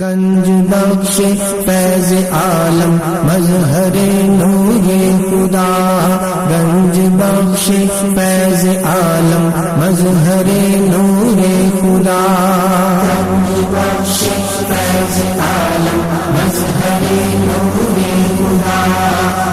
گنج بخش فیض عالم مظہر نور خدا، گنج بخش فیض عالم مظہر نور خدا، گنج بخش فیض عالم مظہر نور خدا،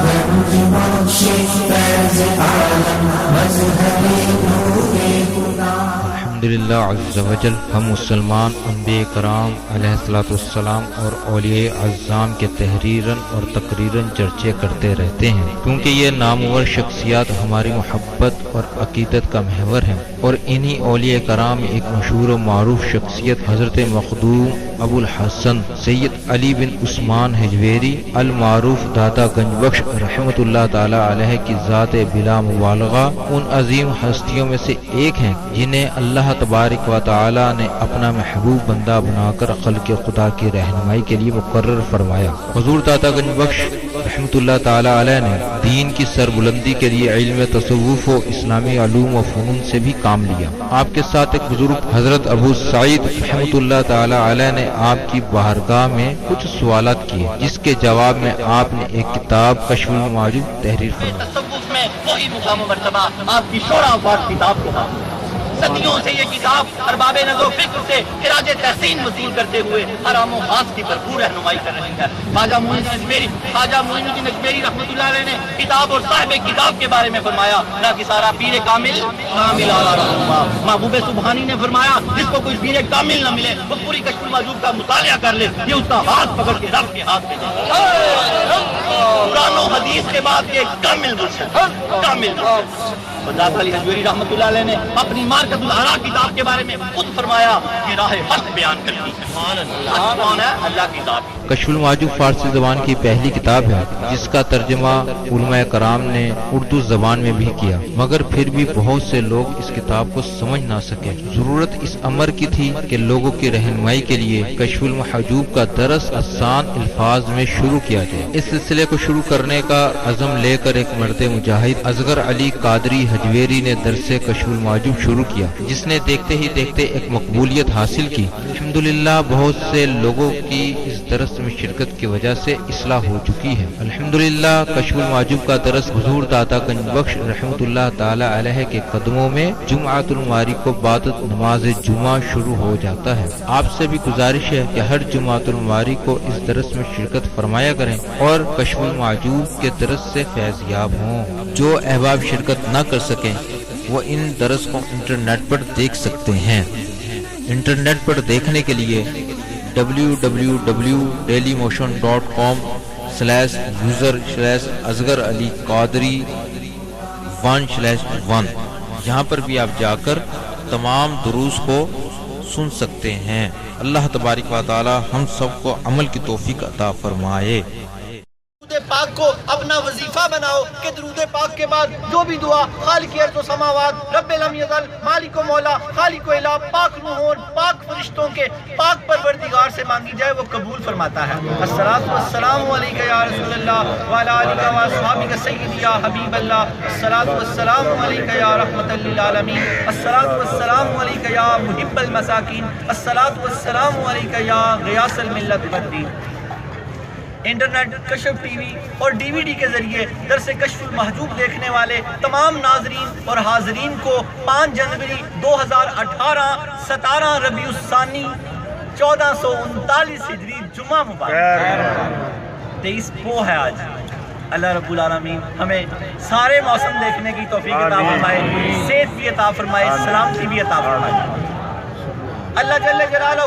گنج بخش فیض عالم مظہر نور خدا۔ الحمدللہ عز وجل، ہم مسلمان انبیاء کرام علیہ الصلوۃ والسلام اور اولیاء اعظام کے تحریراً اور تقریراً چرچے کرتے رہتے ہیں، کیونکہ یہ نامور شخصیات ہماری محبت اور عقیدت کا محور ہیں، اور انہی اولیاء کرام میں ایک مشہور و معروف شخصیت حضرت مخدوم ابو الحسن سید علی بن عثمان حجویری المعروف داتا گنج بخش رحمۃ اللہ تعالی علیہ کی ذات بلا مبالغہ ان عظیم ہستیوں میں سے ایک ہیں جنہیں اللہ تبارک و تعالی نے اپنا محبوب بندہ بنا کر خلق خدا کی رہنمائی کے لیے مقرر فرمایا۔ حضور داتا گنج بخش رحمۃ اللہ تعالی علیہ نے دین کی سربلندی کے لیے علم تصوف و اسلامی علوم و فنون سے بھی کام لیا۔ آپ کے ساتھ ایک بزرگ حضرت ابو سعید رحمۃ اللہ تعالی علیہ نے آپ کی بارگاہ میں کچھ سوالات کیے، جس کے جواب میں آپ نے ایک کتاب کشف المعجوب تحریر فرمائی۔ تصوف میں وہی مقام و مرتبہ آپ کی شورا آباد کتاب کے بعد صدیوں سے یہ کتاب ارباب نظر و فکر سے خراج تحسین وصول کرتے ہوئے حرام و خاص کی بھرپور رہنمائی کر رہی ہے۔ خواجہ معین الدین اجمیری رحمۃ اللہ علیہ نے کتاب اور صاحب کتاب کے بارے میں فرمایا، نہ کہ سارا پیر کامل اعلیٰ رہنما۔ محبوب سبحانی نے فرمایا، جس کو کوئی پیر کامل نہ ملے وہ پوری کشف المعجوب کا مطالعہ کر لے، یہ اس کا ہاتھ پکڑ کے رب کے ہاتھ میں دے گا۔ قرآن و حدیث کے بعد یہ کامل مرشد، کامل مرشد۔ داتا علی حجویری رحمۃ اللہ علیہ نے اپنی مارکت الآراء کتاب کے بارے میں خود فرمایا کہ راہ حق بیان کرتی ہے۔ حق کون ہے؟ اللہ کی ذات۔ کشف المعجوب فارسی زبان کی پہلی کتاب ہے جس کا ترجمہ علماء کرام نے اردو زبان میں بھی کیا، مگر پھر بھی بہت سے لوگ اس کتاب کو سمجھ نہ سکے۔ ضرورت اس امر کی تھی کہ لوگوں کی رہنمائی کے لیے کشف المحجوب کا درس آسان الفاظ میں شروع کیا جائے۔ اس سلسلے کو شروع کرنے کا عزم لے کر ایک مرد مجاہد اصغر علی قادری حجویری نے درس کشف المعجوب شروع کیا، جس نے دیکھتے ہی دیکھتے ایک مقبولیت حاصل کی۔ الحمدللہ بہت سے لوگوں کی اس درس میں شرکت کی وجہ سے اصلاح ہو چکی ہے۔ الحمدللہ کشف المعجوب کا درس حضور داتا گنج بخش رحمۃ اللہ تعالی علیہ کے قدموں میں جمعۃ المواری کو بعد نماز جمعہ شروع ہو جاتا ہے۔ آپ سے بھی گزارش ہے کہ ہر جمعۃ المواری کو اس درس میں شرکت فرمایا کریں اور کشف المعجوب کے درس سے فیض یاب ہوں۔ جو احباب شرکت نہ کر سکیں وہ ان درس کو انٹرنیٹ پر دیکھ سکتے ہیں۔ انٹرنیٹ پر دیکھنے کے لیے www.dailymotion.com/user/اصغر علی قادری 1/1 یہاں پر بھی آپ جا کر تمام دروس کو سن سکتے ہیں۔ اللہ تبارک و تعالی ہم سب کو عمل کی توفیق عطا فرمائے۔ درود پاک کو اپنا وظیفہ بناؤ کہ درود پاک کے بعد جو بھی دعا خالق ارض و سماوات رب لم یزل مالک و مولا خالق و الہ پاک روحوں پاک فرشتوں کے پاک پروردگار سے مانگی جائے وہ قبول فرماتا ہے۔ الصلاۃ والسلام علیک یا رسول اللہ وعلی آلک و اصحابک سیدی یا حبیب اللہ، الصلاۃ والسلام علیک یا رحمۃ للعالمین، الصلاۃ والسلام علیک یا محب المساکین، الصلاۃ والسلام علیک یا غیاث الملت والدین۔ انٹرنیٹ، کشف ٹی وی اور ڈی وی ڈی کے ذریعے درس کشف المحجوب دیکھنے والے تمام ناظرین اور حاضرین کو 5 جنوری 2018 17 ربیع الثانی 1439 ہجری جمعہ مبارک 23 پو ہے آج۔ اللہ رب العالمین ہمیں سارے موسم دیکھنے کی توفیق عطا فرمائے، صحت بھی عطا فرمائے، سلامتی بھی عطا فرمائے۔ اللہ جل جلالہ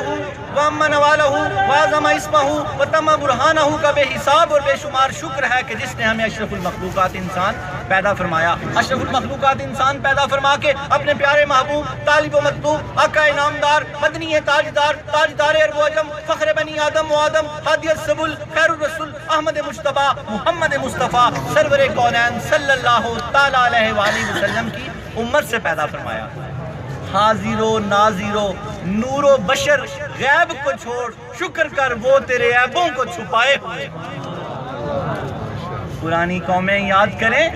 وَأَمَّ نَوَالَهُ وَعَظَمَ اسْمَهُ وَتَمَّ بُرْهَانَهُ کا بے حساب اور بے شمار شکر ہے کہ جس نے ہمیں اشرف المخلوقات انسان پیدا فرمایا۔ اشرف المخلوقات انسان پیدا فرما کے اپنے پیارے محبوب طالب و مطلوب آقا انعامدار مدنی تاجدار تاجدار عرب و عجم فخر بنی آدم و آدم ہادی السبل خیر الرسول احمد مجتبیٰ محمد مصطفیٰ سرور کونین صلی اللہ تعالی علیہ وآلہ وسلم کی امت سے پیدا فرمایا۔ حاضر و ناظر و نور و بشر غیب کو چھوڑ شکر کر وہ تیرے عیبوں کو چھپائے ہوئے۔ پرانی قومیں یاد کریں،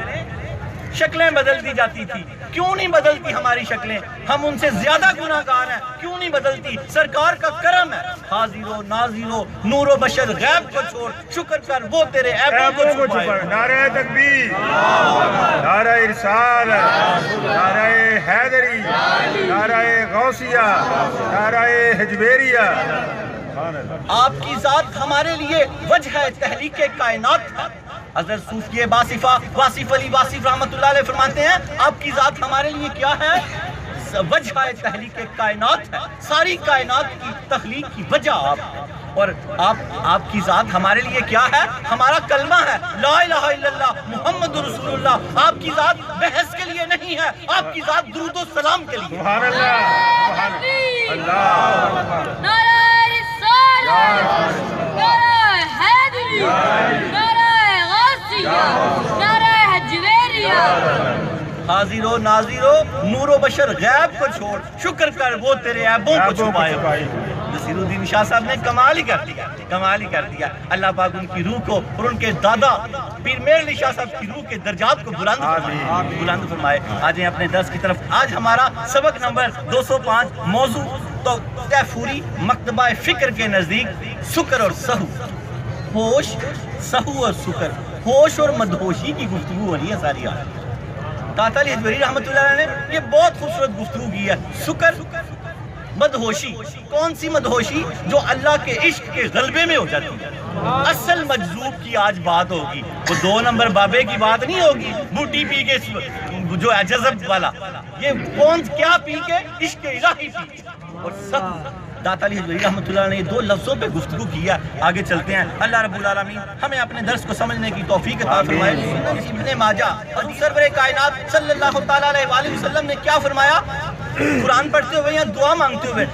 شکلیں بدلتی جاتی تھی، کیوں نہیں بدلتی ہماری شکلیں؟ ہم ان سے زیادہ گناہگار ہیں، کیوں نہیں بدلتی؟ سرکار کا کرم ہے، حاضر و ناظر و نور و بشر غیب کو چھوڑ، شکر کر وہ تیرے عیبوں کو چھپائے۔ نعرہ تکبیر، نعرہ رسالت، نعرہ حیدری، نعرہ غوثیہ، نعرہ حجویریہ۔ آپ کی ذات ہمارے لیے وجہ تحریک کائنات ہے۔ حضرت صوفی باصفہ واصف علی واصف رحمۃ اللہ علیہ فرماتے ہیں آپ کی ذات ہمارے لیے کیا ہے؟ وجہ تحریک کائنات ہے، ساری کائنات کی تخلیق کی وجہ آپ ہے۔ اور آپ کی ذات ہمارے لیے کیا ہے؟ ہمارا کلمہ ہے، لا الہ الا اللہ محمد رسول اللہ۔ آپ کی ذات بحث کے لیے نہیں ہے، آپ کی ذات درود و سلام کے لیے۔ سبحان اللہ، سبحان اللہ۔ نعرہ رسالت، نعرہ حیدری، نعرہ غوثیہ، نعرہ حجویریہ۔ حاضر و ناظر و نور و بشر غیب کو چھوڑ، شکر کر وہ تیرے عیبوں کو چھپائے۔ نصیر الدین شاہ صاحب نے کمال ہی کر دیا، کمال ہی کر دیا۔ اللہ پاک ان کی روح کو اور ان کے دادا پیر میر علی شاہ صاحب کی روح کے درجات کو بلند فرمائے۔ آج ہیں اپنے درس کی طرف۔ آج ہمارا سبق نمبر 205، موضوع تو تیفوری مکتبہ فکر کے نزدیک سکر اور سہو، ہوش، سہو اور سکر، ہوش اور مدہوشی کی گفتگو ہو رہی ہے ساری آج۔ داتا علی حجویری رحمۃ اللہ علیہ نے یہ بہت خوبصورت گفتگو کی ہے۔ سکر، مدہوشی، کون سی مدہوشی؟ جو اللہ کے عشق کے غلبے میں ہو جاتی ہے۔ اصل مجذوب کی آج بات ہوگی، وہ 2 نمبر بابے کی بات نہیں ہوگی، بوٹی پی کے جو ہے جذب والا، یہ کون کیا پی کے؟ عشق الہی پی کے۔ اور سب داتا علی حجویری رحمۃ اللہ نے 2 لفظوں پہ گفتگو کیا۔ آگے چلتے ہیں۔ اللہ رب العالمین ہمیں اپنے درس کو سمجھنے کی توفیق عطا فرمائے۔ ابن ماجہ اور سرور کائنات صلی اللہ تعالیٰ علیہ وآلہ وسلم نے کیا فرمایا؟ قرآن پڑھتے ہوئے یا دعا مانگتے ہوئے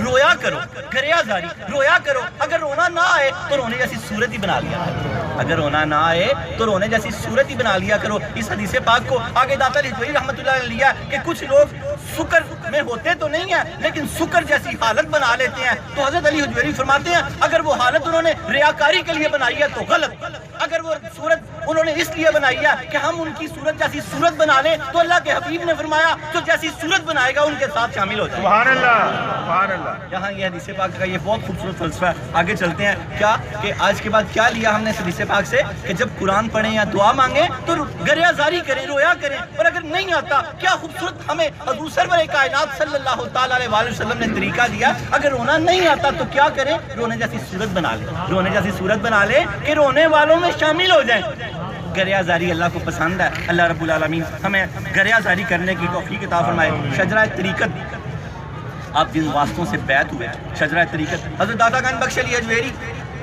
رویا کرو، گریہ زاری، رویا کرو۔ اگر رونا نہ آئے تو رونے جیسی صورت ہی بنا لیا کرو، اگر رونا نہ آئے تو رونے جیسی صورت ہی بنا لیا کرو۔ اس حدیث پاک کو آگے داتا علی حجویری رحمۃ اللہ نے لیا کہ کچھ لوگ سکر میں ہوتے تو نہیں ہیں لیکن سکر جیسی حالت بنا لیتے ہیں۔ تو حضرت علی حجویری فرماتے ہیں اگر وہ حالت انہوں نے ریاکاری کے لیے بنائی ہے تو غلط، اگر وہ صورت انہوں نے اس لیے بنائی ہے کہ ہم ان کی صورت جیسی صورت بنا لیں تو اللہ کے حبیب نے فرمایا جو جیسی صورت بنائے گا ان کے ساتھ شامل ہو جائے۔ سبحان اللہ، سبحان اللہ۔ یہاں یہ حدیث پاک کا یہ بہت خوبصورت فلسفہ ہے۔ آگے چلتے ہیں۔ کیا کہ آج کے بعد کیا لیا ہم نے اس حدیث پاک سے کہ جب قرآن پڑھیں یا دعا مانگیں تو گریہ زاری کریں، رویا کریں، اور اگر نہیں آتا کیا خوبصورت ہمیں حضور سرور کائنات صلی اللہ تعالیٰ علیہ وآلہ وسلم نے طریقہ دیا۔ اگر رونا نہیں آتا تو کیا کریں؟ رونے جیسی صورت بنا لیں، رونے جیسی صورت بنا لیں کہ رونے والوں میں شامل ہو جائیں۔ گریہ زاری اللہ کو پسند ہے۔ اللہ رب العالمین ہمیں گریہ زاری کرنے کی توفیق عطا فرمائے۔ شجرہ طریقت، آپ جن واسطوں سے بیعت ہوئے، شجرہ طریقت، حضرت داتا گنج بخش علی حجویری،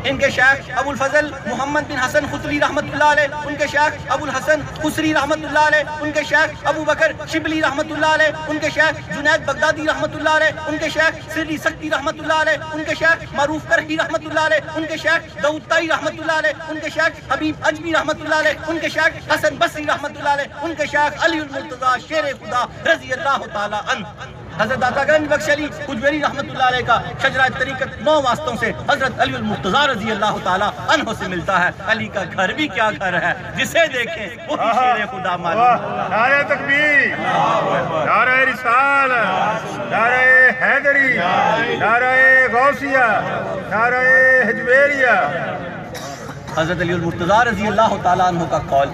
ان کے شیخ ابو الفضل محمد بن حسن خطلی رحمۃ اللہ علیہ، ان کے شیخ ابو الحسن خسری رحمۃ اللہ علیہ، ان کے شیخ ابو بکر شبلی رحمۃ اللہ علیہ، ان کے شیخ جنید بغدادی رحمۃ اللہ علیہ، ان کے شیخ سری سکتی رحمۃ اللہ علیہ، ان کے شیخ معروف کرہی رحمۃ اللہ علیہ، ان کے شیخ داؤد طائی رحمۃ اللہ علیہ، ان کے شیخ حبیب اجمی رحمۃ اللہ علیہ، ان کے شیخ حسن بصری رحمۃ اللہ علیہ، ان کے شیخ علی المرتضی شیر خدا رضی اللہ تعالی عنہ۔ حضرت داتا گنج بخش علی حجویری رحمۃ اللہ علیہ کا شجرہ طریقت 9 واسطوں سے حضرت علی المرتضی رضی اللہ تعالی عنہ سے ملتا ہے۔ علی کا گھر بھی کیا گھر ہے، جسے دیکھیں وہی شیر خدا معلوم۔ نعرہ تکبیر، نعرہ رسالت، نعرہ حیدری، نعرہ غوثیہ، نعرہ حجویریہ۔ حضرت علی المرتضی رضی اللہ تعالیٰ عنہ کا قول،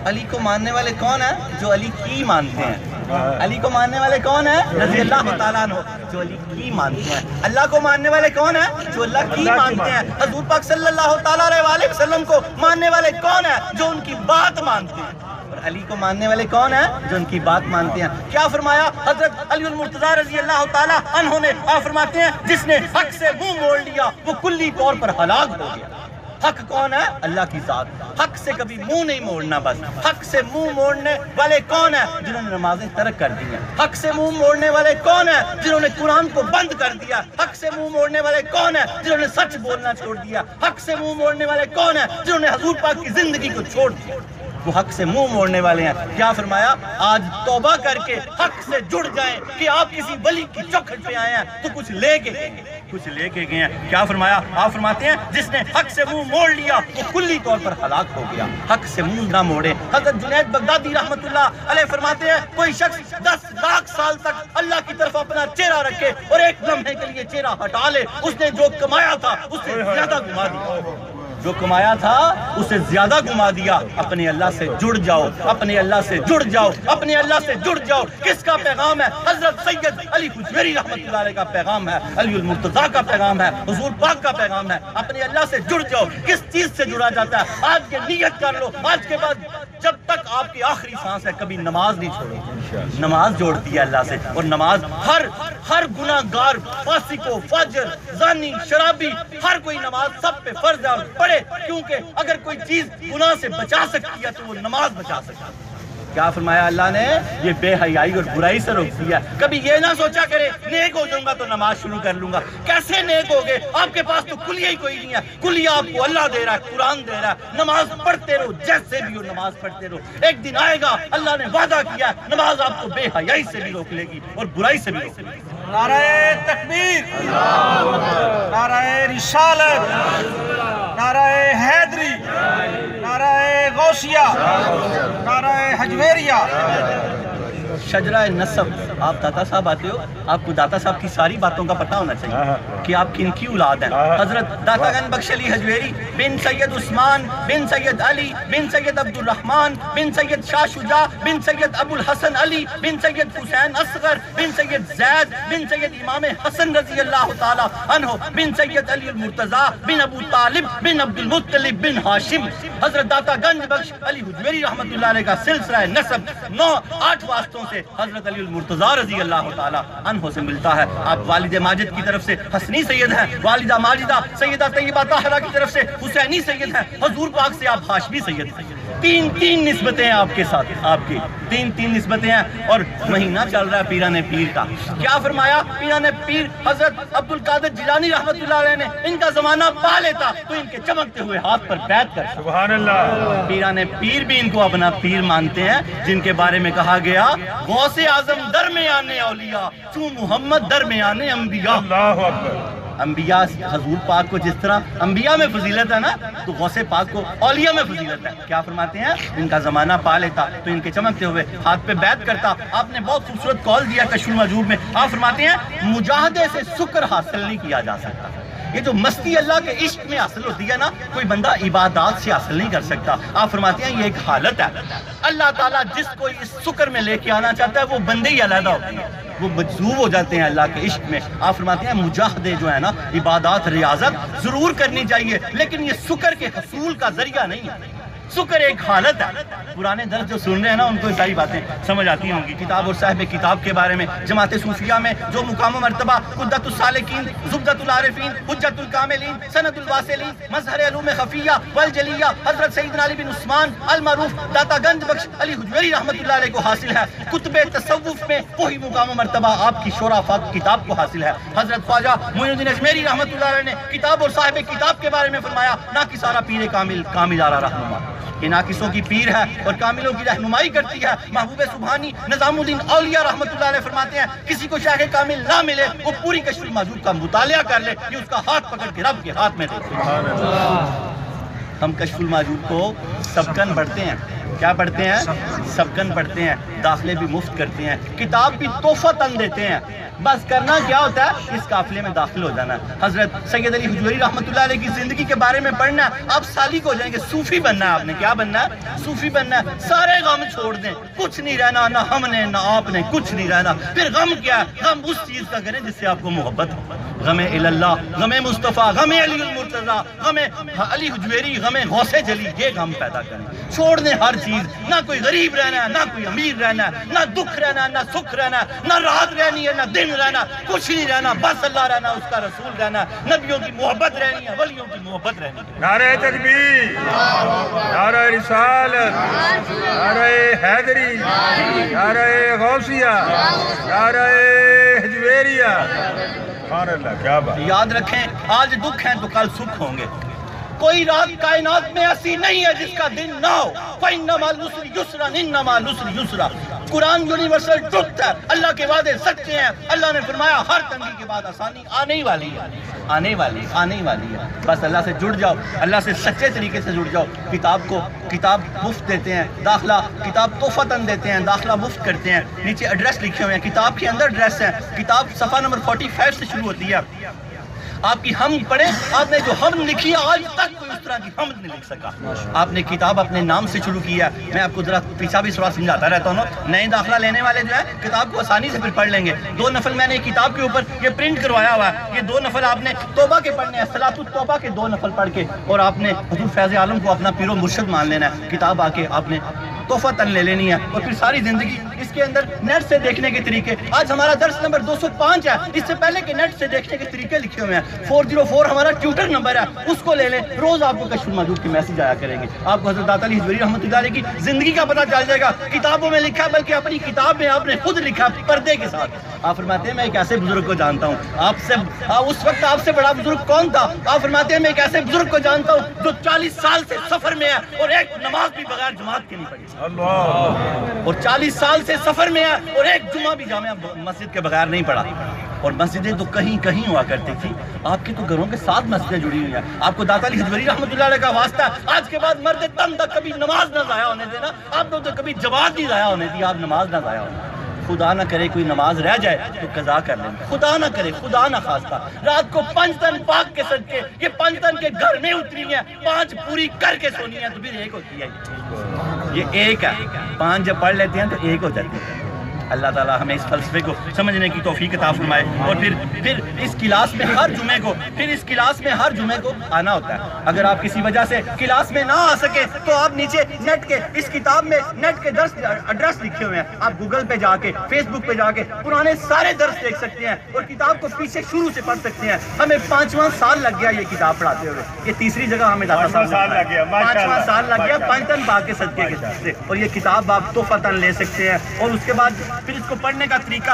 علی کو ماننے والے کون ہیں؟ جو علی کی مانتے ہیں۔ علی کو ماننے والے کون ہیں؟ رضی اللہ تعالیٰ عنہ، جو علی کی مانتے ہیں۔ اللہ کو ماننے والے کون ہیں؟ جو اللہ کی مانتے ہیں۔ حضور پاک صلی اللہ تعالیٰ علیہ وسلم کو ماننے والے کون ہیں؟ جو ان کی بات مانتے ہیں۔ اور علی کو ماننے والے کون ہیں؟ جو ان کی بات مانتے ہیں۔ کیا فرمایا حضرت علی المرتضی رضی اللہ تعالیٰ عنہ نے؟ آپ فرماتے ہیں جس نے حق سے منہ موڑ لیا وہ کلی طور پر ہلاک ہو گیا۔ حق کون ہے؟ اللہ کی ذات۔ حق سے کبھی منہ نہیں موڑنا، بس حق سے منہ موڑنے والے کون ہیں؟ جنہوں نے نمازیں ترک کر دی ہیں۔ حق سے منہ موڑنے والے کون ہیں؟ جنہوں نے قرآن کو بند کر دیا۔ حق سے منہ موڑنے والے کون ہیں؟ جنہوں نے سچ بولنا چھوڑ دیا۔ حق سے منہ موڑنے والے کون ہیں؟ جنہوں نے حضور پاک کی زندگی کو چھوڑ دیا۔ وہ حق سے منہ موڑنے والے ہیں. کیا فرمایا؟ آج توبہ کر کے حق سے جڑ جائیں کہ آپ کسی ولی کی چوکھٹ پہ آئے ہیں تو کچھ لے کے گئے ہیں، کچھ لے کے گئے ہیں. کیا فرمایا؟ آپ فرماتے ہیں جس نے حق سے منہ موڑ لیا وہ کلی طور پر ہلاک ہو گیا. حق سے منہ نہ موڑے. حضرت جنید بغدادی رحمت اللہ علیہ فرماتے ہیں کوئی شخص 10 لاکھ سال تک اللہ کی طرف اپنا چہرہ رکھے اور ایک لمحے کے لیے چہرہ ہٹا لے، اس نے جو کمایا تھا اس سے زیادہ گما دیا. جو کمایا تھا اسے زیادہ گما دیا. اپنے اللہ سے جڑ جاؤ، اپنے اللہ سے جڑ جاؤ، اپنے اللہ سے جڑ جاؤ. کس کا پیغام ہے؟ حضرت سید علی حجویری رحمت اللہ علیہ کا پیغام ہے، علی المرتضیٰ کا پیغام ہے، حضور پاک کا پیغام ہے. اپنے اللہ سے جڑ جاؤ. کس چیز سے جڑا جاتا ہے؟ آج کے نیت کر لو، آج کے بعد جب تک آپ کی آخری سانس ہے کبھی نماز نہیں چھوڑو. نماز جوڑتی ہے اللہ سے، اور نماز ہر گناہ گار، فاسق و فاجر، زانی، شرابی، ہر کوئی نماز سب پہ فرض ہے اور پڑھے، کیونکہ اگر کوئی چیز گناہ سے بچا سکتی ہے تو وہ نماز بچا سکتی ہے. کیا فرمایا اللہ نے؟ یہ بے حیائی اور برائی سے روک دیا. کبھی یہ نہ سوچا کرے نیک ہو جاؤں گا تو نماز شروع کر لوں گا. کیسے نیک ہوگے؟ آپ کے پاس تو کلیہ ہی کوئی نہیں ہے. کلیہ آپ کو اللہ دے رہا ہے، قرآن دے رہا ہے. نماز پڑھتے رہو، جیسے بھی ہو نماز پڑھتے رہو. ایک دن آئے گا، اللہ نے وعدہ کیا، نماز آپ کو بے حیائی سے بھی روک لے گی اور برائی سے بھی روک لے گی. نعرہ تکبیر، نعرہ رسالت، نعرہ حیدری، نعرہ غوثیہ، نعرہ حجویریہ. شجرہ نسب. آپ داتا صاحب آتے ہو، آپ کو داتا صاحب کی ساری باتوں کا پتہ ہونا چاہیے کہ آپ کن کی اولاد ہیں. حضرت داتا گنج بخش علی حجویری بن سید عثمان بن سید علی بن سید عبد الرحمن بن سید شاہ شجاع بن سید ابو الحسن علی بن سید حسین اصغر بن سید زید بن سید امام حسن رضی اللہ تعالی عنہ بن سید علی المرتضیٰ بن ابو طالب بن عبد المطلب بن ہاشم. حضرت داتا گنج بخش علی حجویری رحمت اللہ علیہ کا سلسلہ نسب 9-8 واسطوں سے حضرت علی المرتضیٰ رضی اللہ تعالی عنہ سے ملتا ہے. آپ والد ماجد کی طرف سے حسنی سید ہیں، والدہ ماجدہ سیدہ طیبہ طاہرہ کی طرف سے حسینی سید ہیں، حضور پاک سے آپ ہاشمی سید ہیں. تین نسبتیں ہیں آپ کے ساتھ، آپ کی تین نسبتیں ہیں. اور مہینہ چل رہا ہے پیران پیر کا. کیا فرمایا؟ پیران پیر حضرت عبد القادر جیلانی رحمت اللہ علیہ نے ان کا زمانہ پا لیتا تو ان کے چمکتے ہوئے ہاتھ پر بیعت کر. سبحان اللہ. پیران پیر بھی ان کو اپنا پیر مانتے ہیں، جن کے بارے میں کہا گیا غوث اعظم درمیان اولیاء چوں محمد درمیان انبیاء. اللہ اکبر. انبیاء حضور پاک کو جس طرح انبیاء میں فضیلت ہے نا، تو غوث پاک کو اولیاء میں فضیلت ہے. کیا فرماتے ہیں؟ ان کا زمانہ پا لیتا تو ان کے چمکتے ہوئے ہاتھ پہ بیعت کرتا. آپ نے بہت خوبصورت قول دیا کشف المجوب میں. آپ فرماتے ہیں مجاہدے سے شکر حاصل نہیں کیا جا سکتا. یہ جو مستی اللہ کے عشق میں حاصل ہوتی ہے نا، کوئی بندہ عبادات سے حاصل نہیں کر سکتا. آپ فرماتے ہیں یہ ایک حالت ہے. اللہ تعالیٰ جس کو اس شکر میں لے کے آنا چاہتا ہے وہ بندے ہی علیحدہ ہوتے ہیں، وہ مجذوب ہو جاتے ہیں اللہ کے عشق میں. آپ فرماتے ہیں مجاہدے جو ہے نا، عبادات ریاضت ضرور کرنی چاہیے، لیکن یہ شکر کے حصول کا ذریعہ نہیں ہے. شکر ایک حالت ہے. پرانے درس جو سن رہے ہیں نا ان کو ساری باتیں سمجھ آتی ہوں گی. کتاب اور صاحب کتاب کے بارے میں جماعت صوفیہ میں جو مقام و مرتبہ قدرت السالکین، زبدۃ العارفین، حجت الکاملین، سند الواصلین، مظہر علوم خفیہ والجلیہ حضرت سیدنا علی بن عثمان المعروف داتا گنج بخش علی حجویری رحمت اللہ علیہ کو حاصل ہے. کتب تصوف میں وہی مقام و مرتبہ آپ کی شورافا کتاب کو حاصل ہے. حضرت خواجہ معین الدین اجمیری رحمت اللہ علیہ نے کتاب اور صاحب کتاب کے بارے میں فرمایا ناقصارہ پیر کامل کاملارہ رہنما. یہ ناقصوں کی پیر ہے اور کاملوں کی رہنمائی کرتی ہے. محبوب سبحانی نظام الدین اولیاء رحمت اللہ علیہ فرماتے ہیں کسی کو شیخ کامل نہ ملے وہ پوری کشف المحجوب کا مطالعہ کر لے، یہ اس کا ہاتھ پکڑ کے رب کے ہاتھ میں دے. ہم کشف المحجوب کو سبکن پڑھتے ہیں. کیا پڑھتے ہیں؟ سبکن پڑھتے ہیں. داخلے بھی مفت کرتے ہیں، کتاب بھی تحفہ تن دیتے ہیں. بس کرنا کیا ہوتا ہے؟ اس قافلے میں داخل ہو جانا ہے. حضرت سید علی حجویری رحمت اللہ علیہ کی زندگی کے بارے میں پڑھنا ہے، آپ سالک ہو جائیں گے. صوفی بننا ہے آپ نے. کیا بننا ہے؟ صوفی بننا ہے. سارے غم چھوڑ دیں، کچھ نہیں رہنا، نہ ہم نے نہ آپ نے، کچھ نہیں رہنا. پھر غم کیا ہے؟ غم اس چیز کا کریں جس سے آپ کو محبت ہو. غم اللہ، غم مصطفیٰ، غم علی المرتضیٰ، غم علی حجویری، غم غوث جلی، یہ غم پیدا کریں. چھوڑ دیں ہر چیز. نہ کوئی غریب رہنا ہے، نہ کوئی امیر رہنا ہے، نہ دکھ رہنا ہے، نہ سکھ رہنا ہے، نہ رات رہنی ہے، نہ دن رہنا، کچھ نہیں رہنا. بس اللہ رہنا، اس کا رسول رہنا، نبیوں کی محبت رہنی ہے، ولیوں کی محبت رہنی ہے. نعرہ تکبیر، نعرہ رسالت، نعرہ حیدری، نعرہ غوثیہ، نعرہ حجویریہ. سبحان اللہ. کیا بات. یاد رکھیں آج دکھ ہیں تو کل سکھ ہوں گے. کوئی رات کائنات میں ایسی نہیں ہے جس کا دن نہ ہو. فَإِنَّ مَعَ الْعُسْرِ يُسْرًا إِنَّ مَعَ الْعُسْرِ يُسْرًا. قرآن یونیورسل ٹروتھ ہے. اللہ کے وعدے سچے ہیں. اللہ نے فرمایا ہر تنگی کے بعد آسانی آنے ہی والی ہے. آنے والی ہے. بس اللہ سے جڑ جاؤ, اللہ سے سچے طریقے سے جڑ جاؤ. کتاب مفت دیتے ہیں, داخلہ کتاب تحفتاً دیتے ہیں, داخلہ مفت کرتے ہیں. نیچے ایڈریس لکھے ہوئے ہیں, کتاب کے اندر ایڈریس ہے. کتاب صفحہ نمبر 45 سے شروع ہوتی ہے. آپ کی حمد پڑھیں. آپ نے جو حمد لکھی ہے آج تک کوئی اس طرح کی حمد نہیں لکھ سکا. آپ نے کتاب اپنے نام سے شروع کی ہے. میں آپ کو ذرا پیچھا بھی سوال سمجھاتا رہتا ہوں. نئے داخلہ لینے والے جو ہے کتاب کو آسانی سے پھر پڑھ لیں گے. 2 نفل میں نے کتاب کے اوپر یہ پرنٹ کروایا ہوا ہے. یہ 2 نفل آپ نے توبہ کے پڑھنے ہیں, صلاۃ التوبہ کے 2 نفل پڑھ کے, اور آپ نے حضور فیض عالم کو اپنا پیر و مرشد مان لینا ہے. کتاب آ کے آپ نے تحفتاً لے لینی ہے, اور پھر ساری زندگی اس کے اندر نیٹ سے دیکھنے کے طریقے. آج ہمارا درس نمبر 205 ہے. اس سے پہلے کے نیٹ سے دیکھنے کے طریقے لکھے ہوئے ہیں. 404 ہمارا ٹیوٹر نمبر ہے, اس کو لے لیں. روز آپ کو کشف الموجود کی میسج آیا کریں گے. آپ کو حضرت داتا علی حجویری رحمۃ اللہ علیہ کی زندگی کا پتہ چل جائے گا. کتابوں میں لکھا ہے, بلکہ اپنی کتاب میں آپ نے خود لکھا پردے کے ساتھ. آپ فرماتے ہیں میں ایک ایسے بزرگ کو جانتا ہوں. اس وقت آپ سے بڑا بزرگ کون تھا؟ آپ فرماتے ہیں میں ایک ایسے بزرگ کو جانتا ہوں جو 40 سال سے سفر میں ہے اور ایک نماز بھی بغیر جماعت کے نہیں پڑھی. اور 40 سال سے سفر میں ہے اور ایک جمعہ بھی جامعہ مسجد کے بغیر نہیں پڑھا. اور مسجدیں تو کہیں ہوا کرتی تھی. آپ کے تو گھروں کے ساتھ مسجدیں جڑی ہوئی ہیں. آپ کو داتا علی حجویری رحمۃ اللہ علیہ کا واسطہ ہے. آج کے بعد مرد تن تک کبھی نماز نہ ضائع ہونے دینا. آپ تو کبھی جماعت نہیں ضائع ہونے دی, آپ نماز نہ ضائع ہونے. خدا نہ کرے کوئی نماز رہ جائے تو قضا کر لیں. خدا نہ کرے, خدا نہ خواستہ. رات کو 5 تن پاک کے صدقے, یہ 5 تن کے گھر میں اتری ہیں, 5 پوری کر کے سونی ہیں تو پھر ایک ہوتی ہے. یہ ایک ہے. 5 جب پڑھ لیتے ہیں تو ایک ہو جاتی ہے. اللہ تعالیٰ ہمیں اس فلسفے کو سمجھنے کی توفیق عطا فرمائے. اور پھر اس کلاس میں ہر جمعے کو آنا ہوتا ہے. اگر آپ کسی وجہ سے کلاس میں نہ آ سکے تو آپ نیچے نیٹ کے اس کتاب میں نیٹ کے درس ایڈریس لکھے ہوئے ہیں. آپ گوگل پہ جا کے, فیس بک پہ جا کے پرانے سارے درس دیکھ سکتے ہیں اور کتاب کو پیچھے شروع سے پڑھ سکتے ہیں. ہمیں 5واں سال لگ گیا یہ کتاب پڑھاتے ہوئے. یہ تیسری جگہ ہمیں 5واں سال لگ گیا 5 تن پاک کے صدقے کے سے. اور یہ کتاب آپ تحفتاً لے سکتے ہیں. اور اس کے بعد پھر اس کو پڑھنے کا طریقہ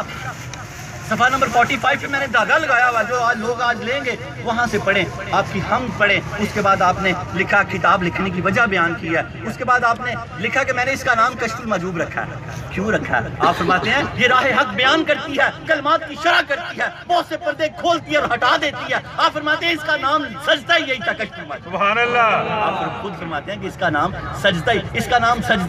صفحہ نمبر 45 پہ میں نے دھاگا لگایا ہوا, جو لوگ آج لیں گے وہاں سے پڑھیں. آپ کی حمد پڑھیں. اس کے بعد آپ نے لکھا, کتاب لکھنے کی وجہ بیان کی ہے. اس کے بعد آپ نے لکھا کہ میں نے اس کا نام کشف المحجوب رکھا ہے. کیوں رکھا ہے؟ آپ فرماتے ہیں یہ راہ حق بیان کرتی ہے, کلمات کی شرح کرتی ہے, بہت سے پردے کھولتی ہے اور ہٹا دیتی ہے. آپ فرماتے ہیں اس کا نام سجدہ ہی یہی تھا, کشف المحجوب. سبحان اللہ. آپ خود فرماتے ہیں کہ اس کا نام سجدہ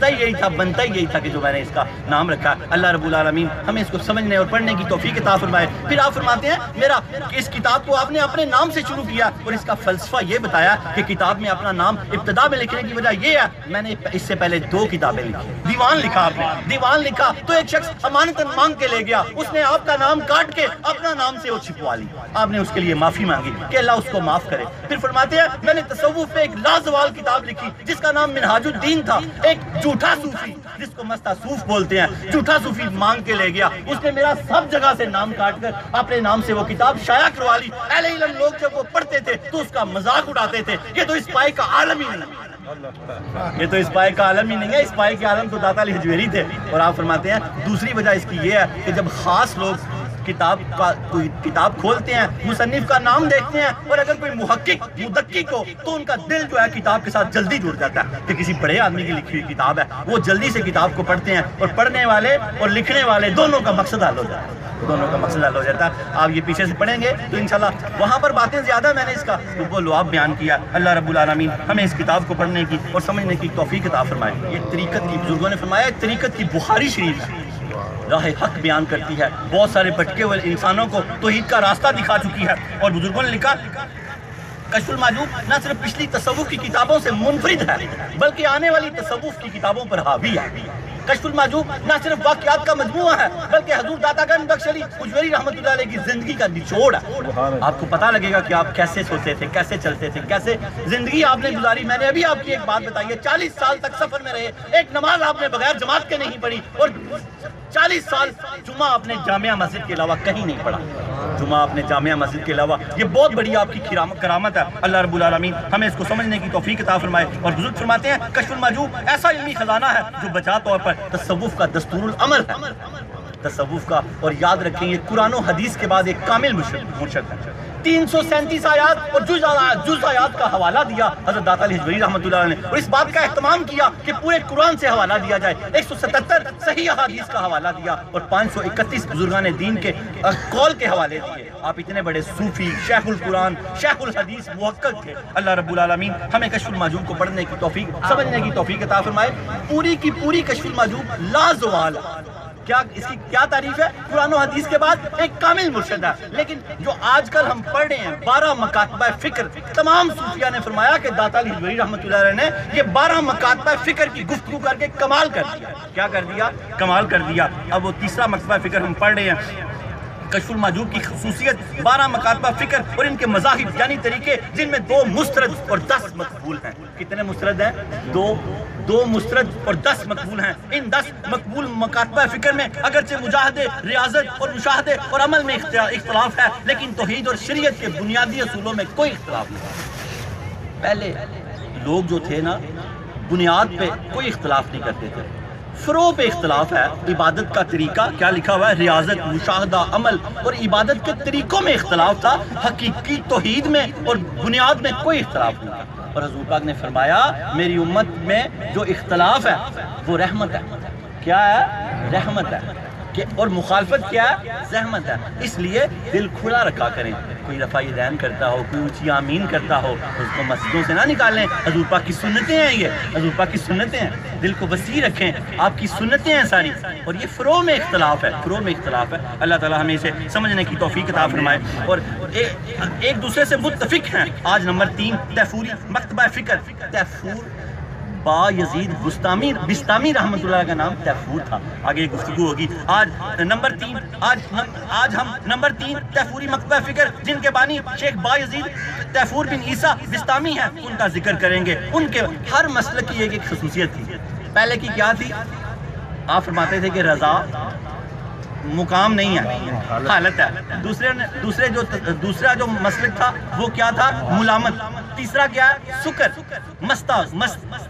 ہی یہی تھا, بنتا ہی یہی تھا کہ جو میں نے اس کا نام رکھا. اللہ رب العالمین ہمیں اس کو سمجھنے اور پڑھنے کی توفیق عطا فرمائے. پھر آپ فرماتے ہیں میرا اس کتاب کو آپ نے اپنے نام سے شروع کیا اور اس کا فلسفہ یہ بتایا کہ کتاب میں اپنا نام ابتدا میں لکھنے کی وجہ یہ ہے, میں نے اس سے پہلے 2 کتابیں لکھی. دیوان لکھا آپ نے. دیوان لکھا تو ایک شخص امانتاً مانگ کے لے گیا, اس نے آپ کا نام کاٹ کے اپنا نام سے وہ چھپوا لی. آپ نے اس کے لیے معافی مانگی کہ اللہ اس کو معاف کرے. پھر فرماتے ہیں میں نے تصوف پہ ایک لازوال کتاب لکھی جس کا نام منہاج الدین تھا. ایک جھوٹا صوفی جس کو مستاصوف بولتے ہیں, جھوٹا صوفی مانگ کے لے گیا. اس نے میرا سب جگہ سے نام کاٹ کر اپنے نام سے وہ کتاب شائع کروا لی. اہل علم لوگ جب وہ پڑھتے تھے تو اس کا مذاق اڑاتے تھے. یہ تو اس پائے کا عالم ہی نہیں ہے. اس پائے کے عالم تو داتا علی حجویری تھے. اور آپ فرماتے ہیں دوسری وجہ اس کی یہ ہے کہ جب خاص لوگ کتاب کھولتے ہیں, مصنف کا نام دیکھتے ہیں, اور اگر کوئی مدقق ہو تو ان کا دل جو ہے کتاب کے ساتھ جلدی جڑ جاتا ہے کہ کسی بڑے آدمی کی لکھی ہوئی کتاب ہے. وہ جلدی سے کتاب کو پڑھتے ہیں اور پڑھنے والے اور لکھنے والے دونوں کا مقصد حل ہو جاتا ہے. آپ یہ پیچھے سے پڑھیں گے تو انشاءاللہ وہاں پر باتیں زیادہ میں نے اس کا وہ لعاب بیان کیا. اللہ رب العالمین ہمیں اس کتاب کو پڑھنے کی اور سمجھنے کی توفیق عطا فرمائے. یہ طریقت کی بزرگوں نے فرمایا, طریقت کی بخاری شریف ہے, راہ حق بیان کرتی ہے. بہت سارے بھٹکے ہوئے انسانوں کو توحید کا راستہ دکھا چکی ہے. اور بزرگوں نے لکھا کشف المحجوب نہ صرف پچھلی تصوف کی کتابوں سے منفرد ہے بلکہ آنے والی تصوف کی کتابوں پر حاوی ہے. کشف المحجوب نہ صرف واقعات کا مجموعہ ہے بلکہ حضور داتا گنج بخش علی حجویری رحمۃ اللہ علیہ کی زندگی کا نچوڑ ہے. آپ کو پتہ لگے گا کہ آپ کیسے سوچتے تھے, کیسے چلتے تھے, کیسے زندگی آپ نے گزاری. میں نے ابھی آپ کی ایک بات بتائی ہے, 40 سال تک سفر میں رہے, ایک نماز آپ نے بغیر جماعت کے نہیں پڑھی, اور 40 سال جمعہ آپ نے جامعہ مسجد کے علاوہ کہیں نہیں پڑھا. جمعہ آپ نے جامعہ مسجد کے علاوہ, یہ بہت بڑی آپ کی کرامت ہے. اللہ رب العالمین ہمیں اس کو سمجھنے کی توفیق عطا فرمائے. اور بزرگ فرماتے ہیں کشف المحجوب ایسا علمی خزانہ ہے جو بجا طور پر تصوف کا دستور العمل ہے. تصوف کا, اور یاد رکھیں یہ قرآن و حدیث کے بعد ایک کامل مرشد ہے. 337 آیات اور جز آیات کا حوالہ دیا حضرت داتا علی حجویری رحمۃ اللہ علیہ نے، اور اس بات کا اہتمام کیا کہ پورے قرآن سے حوالہ دیا جائے، 177 صحیح احادیث کا حوالہ دیا اور 531 بزرگان دین کے قول کے حوالے دیے۔ آپ اتنے بڑے صوفی، شیخ القرآن، شیخ الحدیث، محقق تھے۔ اللہ رب العالمین ہمیں کشف المحجوب کو پڑھنے کی توفیق، سمجھنے کی توفیق عطا فرمائے۔ پوری کی پوری کشف المحجوب لازوال کیا اس کی کیا تعریف ہے؟ قرآن و حدیث کے بعد ایک کامل مرشد ہے۔ لیکن جو آج کل ہم پڑھ رہے ہیں 12 مکاتبہ فکر، تمام صوفیاء نے فرمایا کہ داتا علی حجویری رحمۃ اللہ علیہ نے یہ 12 مکاتبہ فکر کی گفتگو کر کے کمال کر دیا۔ کیا کر دیا؟ کمال کر دیا۔ اب وہ تیسرا مکتبہ فکر ہم پڑھ رہے ہیں، کشف المحجوب کی خصوصیت 12 مکاتبہ فکر اور ان کے مذاہب یعنی طریقے، جن میں 2 مسترد اور 10 مقبول ہیں۔ کتنے مسترد ہیں؟ 2 مسترد اور 10 مقبول ہیں۔ ان 10 مقبول مکاتبہ فکر میں اگرچہ مجاہدے، ریاضت اور مشاہدے اور عمل میں اختلاف ہے، لیکن توحید اور شریعت کے بنیادی اصولوں میں کوئی اختلاف نہیں۔ پہلے لوگ جو تھے نا، بنیاد پہ کوئی اختلاف نہیں کرتے تھے، فروع پہ اختلاف ہے۔ عبادت کا طریقہ کیا لکھا ہوا ہے؟ ریاضت، مشاہدہ، عمل اور عبادت کے طریقوں میں اختلاف تھا، حقیقی توحید میں اور بنیاد میں کوئی اختلاف نہیں تھا۔ اور حضور پاک نے فرمایا میری امت میں جو اختلاف ہے وہ رحمت ہے۔ کیا ہے؟ رحمت ہے۔ اور مخالفت کیا ہے؟ زحمت ہے۔ اس لیے دل کھلا رکھا کریں۔ کوئی رفع یدین کرتا ہو، کوئی اونچی آمین کرتا ہو، اس کو مسجدوں سے نہ نکالیں۔ حضور پاک کی سنتیں ہیں، یہ حضور پاک کی سنتیں ہیں۔ دل کو وسیع رکھیں، آپ کی سنتیں ہیں ساری، اور یہ فروع میں اختلاف ہے، فروع میں اختلاف ہے۔ اللہ تعالیٰ ہمیں اسے سمجھنے کی توفیق عطا فرمائے اور ایک دوسرے سے متفق ہیں۔ آج نمبر 3 تیفوری مکتبہ فکر، تیفور با یزید بستامی رحمۃ اللہ کا نام تیفور تھا۔ آگے گفتگو ہوگی۔ آج ہم نمبر 3 تیفوری مکتبہ فکر، جن کے بانی شیخ با یزید تیفور بن عیسیٰ بستامی ہیں، ان کا ذکر کریں گے۔ ان کے ہر مسلک کی ایک خصوصیت تھی۔ پہلے کی کیا تھی؟ آپ فرماتے تھے کہ رضا مقام نہیں ہے، حالت ہے۔ دوسرا جو مسلک تھا وہ کیا تھا؟ ملامت۔ تیسرا کیا ہے؟ سکر،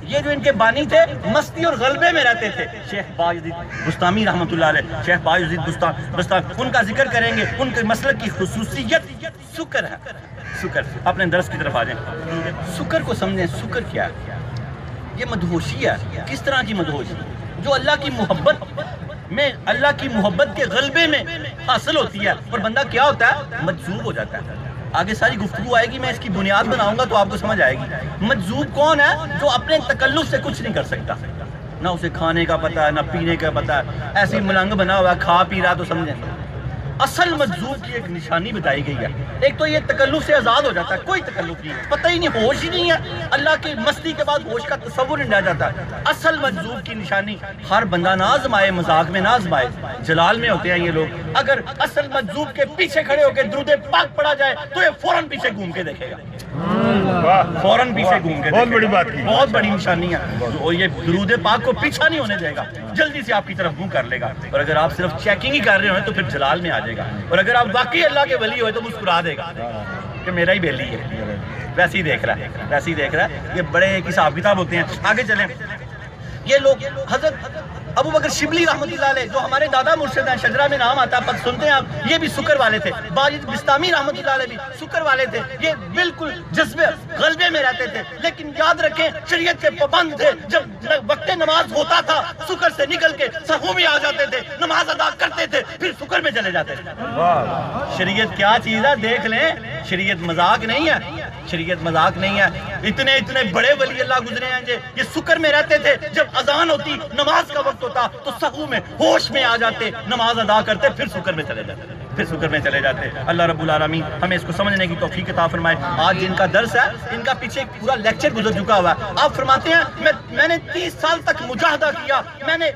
یہ جو ان کے بانی تھے مستی اور غلبے میں رہتے تھے۔ شیخ با یزید بستامی رحمۃ اللہ علیہ، شیخ با یزید بستامی، ان کا ذکر کریں گے۔ ان کے مسلک کی خصوصیت سکر ہے۔ سکر، اپنے درس کی طرف آ جائیں۔ سکر کو سمجھیں، سکر کیا ہے؟ یہ مدہوشی ہے۔ کس طرح کی مدہوشی؟ جو اللہ کی محبت کے غلبے میں حاصل ہوتی ہے، اور بندہ کیا ہوتا ہے؟ مجذوب ہو جاتا ہے۔ آگے ساری گفتگو آئے گی، میں اس کی بنیاد بناؤں گا تو آپ کو سمجھ آئے گی۔ مجذوب کون ہے؟ جو اپنے تکلف سے کچھ نہیں کر سکتا، نہ اسے کھانے کا پتہ ہے، نہ پینے کا پتہ ہے، ایسی ملنگ بنا ہوا ہے، کھا پی رہا تو سمجھیں۔ اصل مجذوب کی ایک نشانی بتائی گئی ہے۔ ایک تو یہ تکلف سے آزاد ہو جاتا ہے، کوئی تکلف نہیں، پتہ ہی نہیں، ہوش ہی نہیں ہے، اللہ کی مستی کے بعد ہوش کا تصور نہیں رہ جاتا ہے۔ اصل مجذوب کی نشانی، ہر بندہ نہ آزمائے، مذاق میں نہ آزمائے، جلال میں ہوتے ہیں یہ لوگ۔ اگر اصل مجذوب کے پیچھے کھڑے ہو کے درود پاک پڑھا جائے تو یہ فوراً پیچھے گھوم کے دیکھے گا، فوراً پیچھے گھوم کے، بہت بڑی بات، بہت بڑی نشانی ہے۔ اور یہ درود پاک کو پیچھا نہیں ہونے دے گا، جلدی سے آپ کی طرف منہ کر لے گا۔ اور اگر آپ صرف چیکنگ ہی کر رہے ہیں تو پھر جلال میں آ جائے گا، اور اگر آپ واقعی اللہ کے ولی ہوئے تو مسکرا دے گا کہ میرا ہی بیلی ہے، ویسے ہی دیکھ رہا ہے۔ یہ بڑے ایک حساب کتاب ہوتے ہیں۔ آگے چلیں۔ یہ لوگ حضرت ابو بکر شبلی رحمۃ اللہ علیہ جو ہمارے دادا مرشد ہیں، شجرہ میں نام آتا ہے، پتہ سنتے ہیں آپ، یہ بھی سکر والے تھے۔ باجد بستامی رحمۃ اللہ علیہ بھی سکر والے تھے۔ یہ بالکل جذبے غلبے میں رہتے تھے، لیکن یاد رکھیں شریعت کے پابند تھے۔ جب وقت نماز ہوتا تھا سکر سے نکل کے سہو میں آ جاتے تھے، نماز ادا کرتے تھے، پھر سکر میں چلے جاتے تھے۔ شریعت کیا چیز ہے دیکھ لیں، شریعت مذاق نہیں ہے، شریعت مذاق نہیں ہے۔ اتنے بڑے ولی اللہ گزرے ہیں یہ سکر میں رہتے تھے، جب اذان ہوتی نماز کا وقت ہوتا تو سہو میں ہوش میں آ جاتے، نماز ادا کرتے، پھر سکر میں چلے جاتے۔ اللہ رب العالمین ہمیں اس کو سمجھنے کی توفیق عطا فرمائے۔ آج جن کا درس ہے ان کا پیچھے ایک پورا لیکچر گزر چکا ہوا ہے۔ آپ فرماتے ہیں میں نے 30 سال تک مجاہدہ کیا، میں نے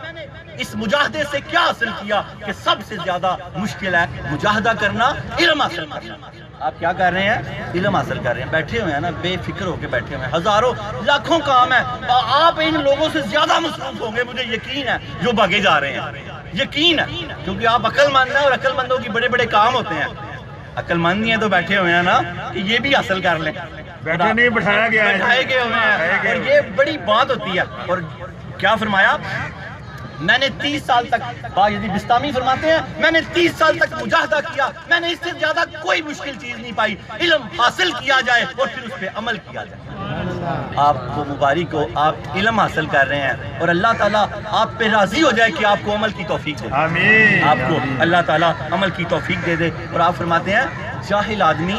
اس مجاہدے سے کیا حاصل کیا کہ سب سے زیادہ مشکل ہے مجاہدہ کرنا، علم حاصل کرنا۔ آپ کیا کر رہے ہیں؟ علم حاصل کر رہے ہیں، بیٹھے ہوئے ہیں نا، بے فکر ہو کے بیٹھے ہوئے ہیں، ہزاروں لاکھوں کام ہے، آپ ان لوگوں سے زیادہ مصروف ہوں گے، مجھے یقین ہے، جو بھاگے جا رہے ہیں، یقین ہے، کیونکہ آپ عقل مند ہیں اور عقل مندوں کی بڑے بڑے کام ہوتے ہیں۔ عقل مند نہیں ہے تو بیٹھے ہوئے ہیں نا کہ یہ بھی حاصل کر لیں، بیٹھے نہیں بٹھایا گیا ہے، بٹھائے گئے ہوئے ہیں، اور یہ بڑی بات ہوتی ہے۔ اور کیا فرمایا؟ میں نے 30 سال تک باجدی بستامی فرماتے ہیں میں نے 30 سال تک مجاہدہ کیا، میں نے اس سے زیادہ کوئی مشکل چیز نہیں پائی، علم حاصل کیا جائے اور پھر اس پہ عمل کیا جائے۔ آپ کو مبارک ہو، آپ علم حاصل کر رہے ہیں اور اللہ تعالیٰ آپ پہ راضی ہو جائے کہ آپ کو عمل کی توفیق دے، آمین۔ آپ کو اللہ تعالیٰ عمل کی توفیق دے دے۔ اور آپ فرماتے ہیں جاہل آدمی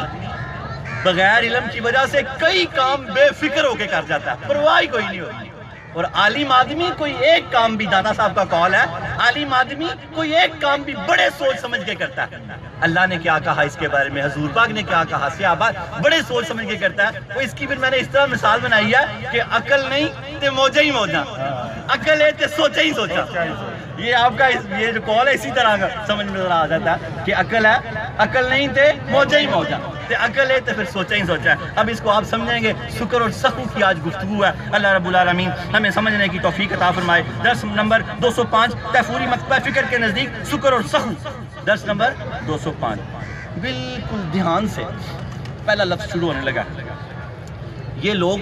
بغیر علم کی وجہ سے کئی کام بے فکر ہو کے کر جاتا ہے، پرواہ کوئی نہیں ہوتی، اور عالم آدمی کوئی ایک کام بھی، دادا صاحب کا قول ہے، عالم آدمی کوئی ایک کام بھی بڑے سوچ سمجھ کے کرتا ہے۔ اللہ نے کیا کہا اس کے بارے میں، حضور پاک نے کیا کہا، صحابہ بڑے سوچ سمجھ کے کرتا ہے۔ وہ اس کی پھر میں نے اس طرح مثال بنائی ہے کہ عقل نہیں تے موجہ ہی موجہ، عقل ہے تے سوچا ہی سوچا۔ یہ آپ کا یہ جو قول ہے اسی طرح کا سمجھ میں آ جاتا ہے کہ عقل ہے، عقل نہیں تے موجہ ہی موجہ، تے عقل ہے تے پھر سوچا ہی سوچا ہے۔ اب اس کو آپ سمجھیں گے، شکر اور سخو کی آج گفتگو ہے۔ اللہ رب العالمین ہمیں سمجھنے کی توفیق عطا فرمائے۔ درس نمبر 205 تیفوری مکتبہ فکر کے نزدیک شکر اور سخو، درس نمبر 205۔ بالکل دھیان سے پہلا لفظ شروع ہونے لگا۔ یہ لوگ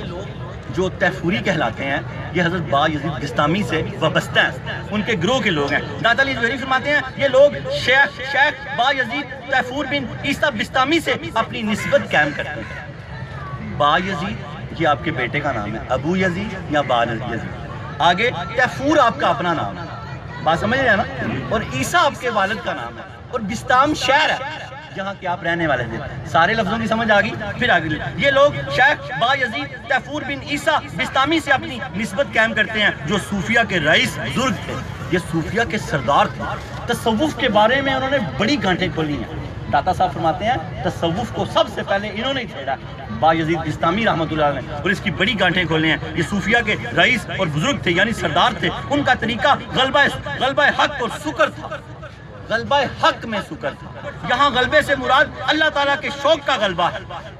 جو تیفوری کہلاتے ہیں یہ حضرت بایزید بستامی سے وابستہ ہیں، ان کے گروہ کے لوگ ہیں۔ داتا علی جوہری فرماتے ہیں یہ لوگ شیخ بایزید تیفور بن عیسیٰ بستامی سے اپنی نسبت قائم کرتے ہیں۔ بایزید یہ آپ کے بیٹے کا نام ہے، ابو یزید یا با یزید، آگے تیفور آپ کا اپنا نام ہے، بات سمجھ رہے ہیں نا، اور عیسیٰ آپ کے والد کا نام ہے، اور بستام شہر ہے جہاں کے آپ رہنے والے تھے۔ سارے لفظوں کی سمجھ آگئی، پھر آگے یہ لوگ شیخ بایزید تیفور بن عیسیٰ بستامی سے اپنی نسبت قائم کرتے ہیں، جو صوفیہ کے رئیس بزرگ تھے، یہ صوفیہ کے سردار تھے۔ تصوف کے بارے میں انہوں نے بڑی گانٹیں کھولی ہیں۔ داتا صاحب فرماتے ہیں تصوف کو سب سے پہلے انہوں نے چھیڑا، بایزید بستامی رحمۃ اللہ علیہ، اور اس کی بڑی گانٹیں کھولے ہیں۔ یہ صوفیہ کے رئیس اور بزرگ تھے، یعنی سردار تھے۔ ان کا طریقہ غلبہ حق اور سکر تھا، غلبہ حق میں سکر تھا۔ یہاں غلبے سے مراد اللہ تعالیٰ کے شوق کا غلبہ ہے۔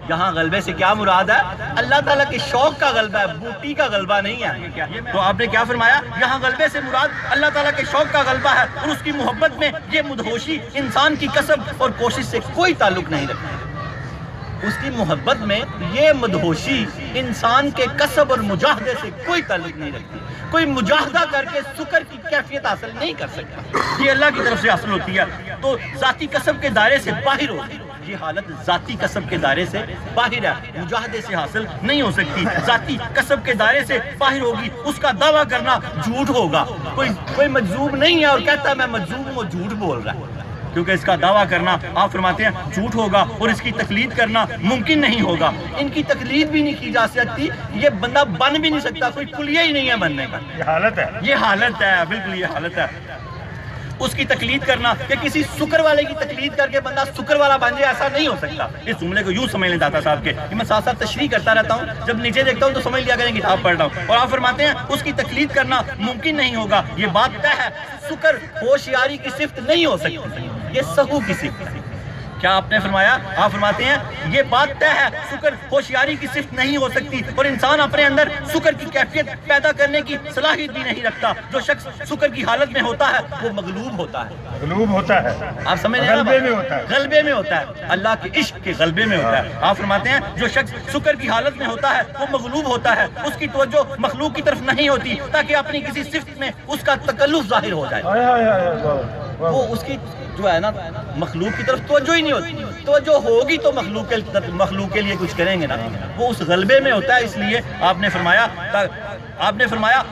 یہاں غلبے سے کیا مراد ہے؟ اللہ تعالیٰ کے شوق کا غلبہ ہے، بوٹی کا غلبہ نہیں ہے۔ تو آپ نے کیا فرمایا؟ یہاں غلبے سے مراد اللہ تعالیٰ کے شوق کا غلبہ ہے، اور اس کی محبت میں یہ مدہوشی انسان کی کسب اور کوشش سے کوئی تعلق نہیں رکھتی۔ اس کی محبت میں یہ مدہوشی انسان کے کسب اور مجاہدے سے کوئی تعلق نہیں رکھتی۔ کوئی مجاہدہ کر کے سکر کی کیفیت حاصل نہیں کر سکتا، یہ اللہ کی طرف سے حاصل ہوتی ہے، تو ذاتی کسب کے دائرے سے باہر ہوتی ہے۔ یہ حالت ذاتی کسب کے دائرے سے باہر ہے، مجاہدے سے حاصل نہیں ہو سکتی، ذاتی کسب کے دائرے سے باہر ہوگی، اس کا دعویٰ کرنا جھوٹ ہوگا۔ کوئی مجذوب نہیں ہے اور کہتا ہے میں مجذوب ہوں، وہ جھوٹ بول رہا ہے، کیونکہ اس کا دعویٰ کرنا آپ فرماتے ہیں جھوٹ ہوگا، اور اس کی تقلید کرنا ممکن نہیں ہوگا۔ ان کی تقلید بھی نہیں کی جا سکتی، یہ بندہ بن بھی نہیں سکتا، کوئی کلیہ ہی نہیں ہے بننے کا۔ یہ حالت ہے، یہ حالت ہے، بالکل یہ حالت ہے۔ اس کی تقلید کرنا کہ کسی سکر والے کی تقلید کر کے بندہ سکر والا بن جائے، ایسا نہیں ہو سکتا۔ اس جملے کو یوں سمجھ لیں داتا صاحب کے، میں ساتھ ساتھ تشریح کرتا رہتا ہوں، جب نیچے دیکھتا ہوں تو سمجھ لیا کریں کتاب پڑھ رہا ہوں۔ اور آپ فرماتے ہیں اس کی تقلید کرنا ممکن نہیں ہوگا، یہ بات طے ہے۔ سکر ہوشیاری کی صفت نہیں ہو سکتی، یہ سہو کی صفت ہے۔ کیا آپ نے فرمایا؟ آپ فرماتے ہیں یہ بات طے ہے، سکر ہوشیاری کی صفت نہیں ہو سکتی، اور انسان اپنے اندر سکر کی کیفیت پیدا کرنے کی صلاحیت بھی نہیں رکھتا۔ جو شخص سکر کی حالت میں ہوتا ہے وہ مغلوب ہوتا ہے، مغلوب ہوتا ہے، آپ سمجھ رہے ہیں؟ غلبے میں ہوتا ہے، غلبے میں ہوتا ہے، اللہ کے عشق کے غلبے میں ہوتا ہے۔ آپ فرماتے ہیں جو شخص سکر کی حالت میں ہوتا ہے وہ مغلوب ہوتا ہے، اس کی توجہ مخلوق کی طرف نہیں ہوتی تاکہ اپنی کسی صفت میں اس کا تکلف ظاہر ہو جائے۔ وہ اس کی جو ہے نا مخلوق کی طرف توجہ ہی نہیں ہوتی، توجہ ہوگی تو مخلوق کے لیے کچھ کریں گے نا، وہ اس غلبے میں ہوتا ہے۔ اس لیے آپ نے فرمایا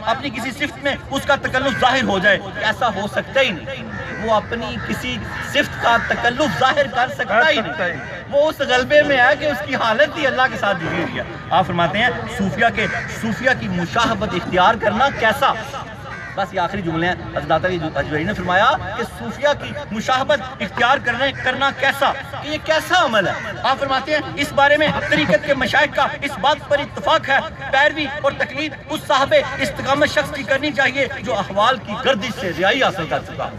اپنی کسی صفت میں اس کا تکلف ظاہر ہو جائے، ایسا ہو سکتا ہی نہیں، وہ اپنی کسی صفت کا تکلف ظاہر کر سکتا ہی نہیں، وہ اس غلبے میں ہے کہ اس کی حالت ہی اللہ کے ساتھ جڑی ہوئی ہے۔ آپ فرماتے ہیں صوفیہ کی مشاہبت اختیار کرنا کیسا؟ بس یہ آخری جملے ہیں۔ حضرت علی جوہری نے فرمایا کہ صوفیہ کی مشاہبت اختیار کرنا کیسا، کہ یہ کیسا عمل ہے؟ آپ فرماتے ہیں اس بارے میں طریقت کے مشائخ کا اس بات پر اتفاق ہے، پیروی اور تقلید اس صاحب استقامت شخص کی کرنی چاہیے جو احوال کی گردش سے رہائی حاصل کر چکا۔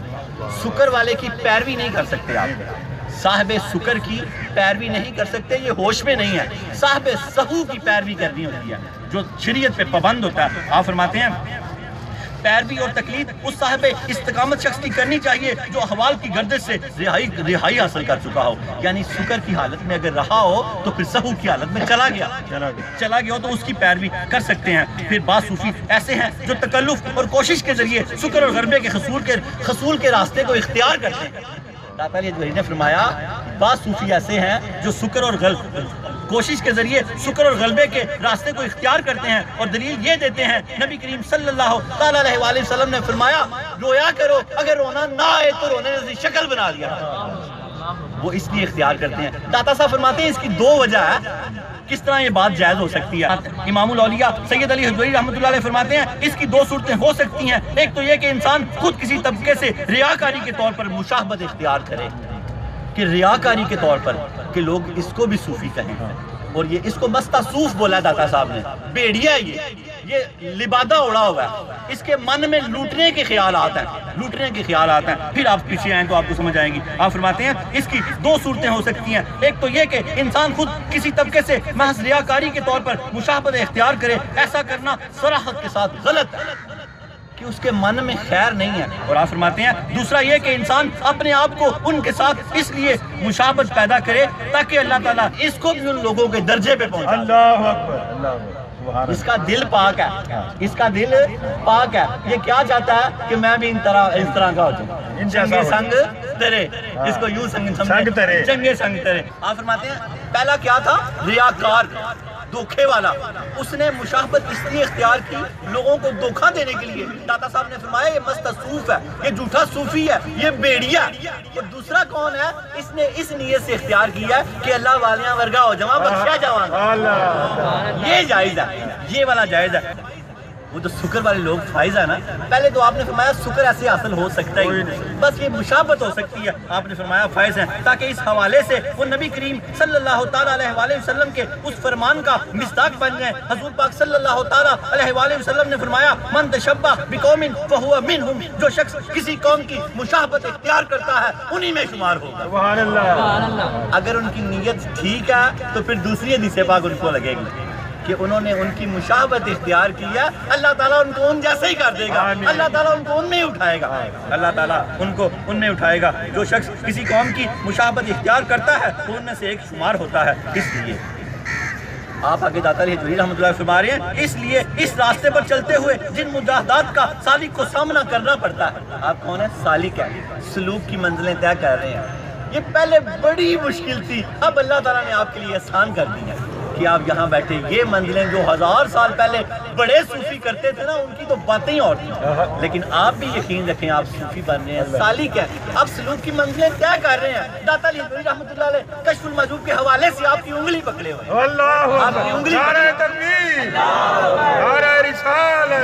سکر والے کی پیروی نہیں کر سکتے آپ، صاحب سکر کی پیروی نہیں کر سکتے، یہ ہوش میں نہیں ہے۔ صاحب سہو کی پیروی کرنی ہوتی ہے جو شریعت پہ پابند ہوتا ہے۔ آپ فرماتے ہیں پیروی اور تقلید اس صاحب استقامت شخص کی کرنی چاہیے جو احوال کی گردش سے رہائی حاصل کر چکا ہو، یعنی سکر کی حالت میں اگر رہا ہو تو پھر سہو کی حالت میں چلا گیا ہو تو اس کی پیروی کر سکتے ہیں۔ پھر بعض صوفی ایسے ہیں جو تکلف اور کوشش کے ذریعے سکر اور غلبے کے حصول کے راستے کو اختیار کرتے ہیں۔ داتا علی حجویری نے فرمایا بعض صوفی ایسے ہیں جو سکر اور کوشش کے ذریعے سکر اور غلبے کے راستے کو اختیار کرتے ہیں، اور دلیل یہ دیتے ہیں نبی کریم صلی اللہ تعالیٰ علیہ وآلہ وسلم نے فرمایا رویا کرو، اگر رونا نہ آئے تو رونے نے شکل بنا لیا، وہ اس لیے اختیار کرتے ہیں۔ داتا صاحب فرماتے ہیں اس کی دو وجہ ہے کس طرح یہ بات جائز ہو سکتی ہے۔ امام الاولیاء سید علی حجویری رحمۃ اللہ علیہ فرماتے ہیں اس کی دو صورتیں ہو سکتی ہیں، ایک تو یہ کہ انسان خود کسی طبقے سے ریاکاری کے طور پر مشابہت اختیار کرے، کہ ریاکاری کے طور پر کہ لوگ اس کو بھی صوفی کہیں، اور یہ اس کو مستصوف بولا داتا صاحب نے، بیڑیا یہ لبادہ اڑا ہوا ہے، اس کے من میں لوٹنے کے خیالات ہیں، پھر آپ پیچھے آئیں تو آپ کو سمجھ آئیں گی۔ آپ فرماتے ہیں اس کی دو صورتیں ہو سکتی ہیں، ایک تو یہ کہ انسان خود کسی طبقے سے محض ریاکاری کے طور پر مشابہت اختیار کرے، ایسا کرنا صراحت کے ساتھ غلط ہے کہ اس کے من میں خیر نہیں ہے، اور آپ فرماتے ہیں دوسرا یہ کہ انسان اپنے آپ کو ان کے ساتھ اس لیے مشابہت پیدا کرے تاکہ اللہ تعالیٰ اس کو بھی ان لوگوں کے درجے پہ پہنچائے۔ اللہ اکبر، اللہ اکبر، اس کا دل پاک ہے، یہ کیا چاہتا ہے کہ میں بھی اس طرح کا ہو جاؤں، جنگے سنگ تیرے، اس کو یوں سنگ تیرے۔ آپ فرماتے ہیں پہلا کیا تھا؟ ریاکار، دھوکے والا، اس نے مشابہت اس لیے اختیار کی لوگوں کو دھوکہ دینے کے لیے۔ داتا صاحب نے فرمایا یہ مستصوف ہے، یہ جھوٹا صوفی ہے، یہ بیڑیا ہے۔ اور دوسرا کون ہے؟ اس نے اس نیت سے اختیار کیا ہے کہ اللہ والیاں ورگا ہو جاواں، بخشیا جاواں گا، یہ جائز ہے، یہ والا جائز ہے۔ وہ تو سکر والے لوگ فائز ہے نا، پہلے تو آپ نے فرمایا سکر ایسے حاصل ہو سکتا ہی نہیں، بس یہ مشابہت ہو سکتی ہے، آپ نے فرمایا فائز ہیں، تاکہ اس حوالے سے وہ نبی کریم صلی اللہ تعالیٰ علیہ وآلہ وسلم کے اس فرمان کا مصداق بن جائیں۔ حضور پاک صلی اللہ تعالیٰ علیہ وآلہ وسلم نے فرمایا من تشبہ بقوم فہو منہم، جو شخص کسی قوم کی مشابہت اختیار کرتا ہے انہی میں شمار ہوگا۔ سبحان اللہ۔ اگر ان کی نیت ٹھیک ہے تو پھر دوسری حدیث پاک ان کو لگے گی کہ انہوں نے ان کی مشابہت اختیار کی ہے، اللہ تعالیٰ ان کو ان جیسے ہی کر دے گا، اللہ تعالیٰ ان کو ان میں اٹھائے گا، اللہ تعالیٰ ان کو ان میں اٹھائے گا۔ جو شخص کسی قوم کی مشابہت اختیار کرتا ہے تو ان میں سے ایک شمار ہوتا ہے۔ اس لیے آپ آگے داتا علی حجویری رحمۃ اللہ فرما رہے ہیں اس لیے اس راستے پر چلتے ہوئے جن مجاہدات کا سالک کو سامنا کرنا پڑتا ہے۔ آپ کون ہیں؟ سالک ہے، سلوک کی منزلیں طے کر رہے ہیں۔ یہ پہلے بڑی مشکل تھی، اب اللہ تعالیٰ نے آپ کے لیے آسان کر دی ہے کہ آپ یہاں بیٹھے۔ یہ منزلیں جو 1000 سال پہلے بڑے صوفی کرتے تھے نا، ان کی تو باتیں ہی اور تھیں، لیکن آپ بھی یقین رکھیں آپ صوفی بن رہے ہیں، سالک ہیں، آپ سلوک کی منزلیں طے کر رہے ہیں۔ داتا علی حجویری رحمۃ اللہ علیہ کشف المحجوب کے حوالے سے آپ کی انگلی پکڑے ہوئے ہیں، اللہ آپ کی انگلی نعرہ تکبیر، نعرہ رسالت،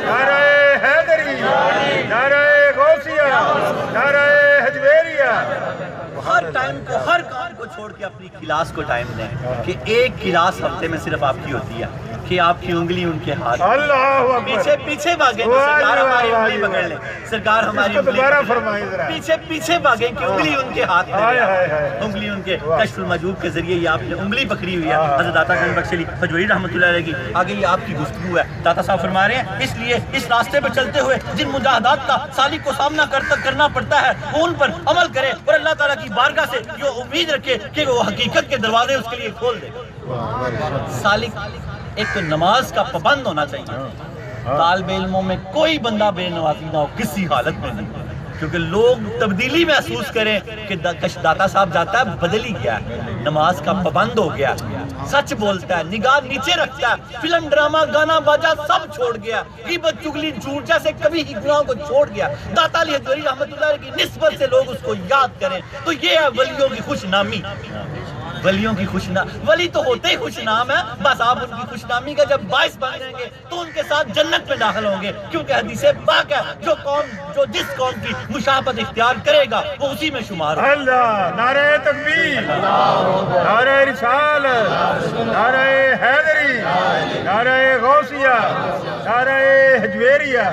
نعرہ حیدری، نعرہ غوثیہ، نعرہ حجویریہ۔ ہر ٹائم کو، ہر کام کو چھوڑ کے اپنی کلاس کو ٹائم دیں کہ ایک کلاس ہفتے میں صرف آپ کی ہوتی ہے کہ آپ کی انگلی ان کے ہاتھ، اللہ اکبر، پیچھے بھاگیں تو سرکار ہماری انگلی پکڑ لیں، سرکار ہماری دوبارہ فرمائیں ذرا، پیچھے بھاگیں کہ انگلی ان کے ہاتھ میں، انگلی ان کے کشف المحجوب کے ذریعے یہ آپ نے انگلی پکڑی ہوئی ہے حضرت داتا گنج بخش علی حجویری رحمۃ اللہ علیہ کی۔ آگے یہ آپ کی گفتگو ہے، داتا صاحب فرما رہے ہیں اس لیے اس راستے پر چلتے ہوئے جن مجاہدات کا سالک کو سامنا کرنا پڑتا ہے وہ ان پر عمل کرے اور اللہ تعالیٰ کی بارگاہ سے یہ امید رکھے کہ وہ حقیقت کے دروازے اس کے لیے کھول دے۔ سالک ایک تو نماز کا پابند ہونا چاہیے، طالب علموں میں کوئی بندہ بے نمازی نہ ہو کسی حالت میں نہیں، کیونکہ لوگ تبدیلی محسوس کریں کہ داتا صاحب جاتا ہے بدل ہی گیا ہے، نماز کا پابند ہو گیا، سچ بولتا ہے، نگاہ نیچے رکھتا ہے، فلم ڈرامہ گانا باجا سب چھوڑ گیا، غیبت چغلی جھوٹ جیسے کبھی ہی گناہوں کو چھوڑ گیا۔ داتا علی حجویری رحمۃ اللہ علیہ کی نسبت سے لوگ اس کو یاد کریں تو یہ ہے ولیوں کی خوش نامی، ولیوں کی خوش نام، ولی تو ہوتے ہی خوش نام ہے، بس آپ ان کی خوش نامی کا جب باعث بن جائیں گے تو ان کے ساتھ جنت میں داخل ہوں گے، کیونکہ حدیث پاک ہے جو جس قوم کی مشابہت اختیار کرے گا وہ اسی میں شمار ہوگا۔ اللہ، نعرہ تکبیر، نعرہ رسالت، نعرہ حیدری، نعرہ غوثیہ، نعرہ حجویریہ۔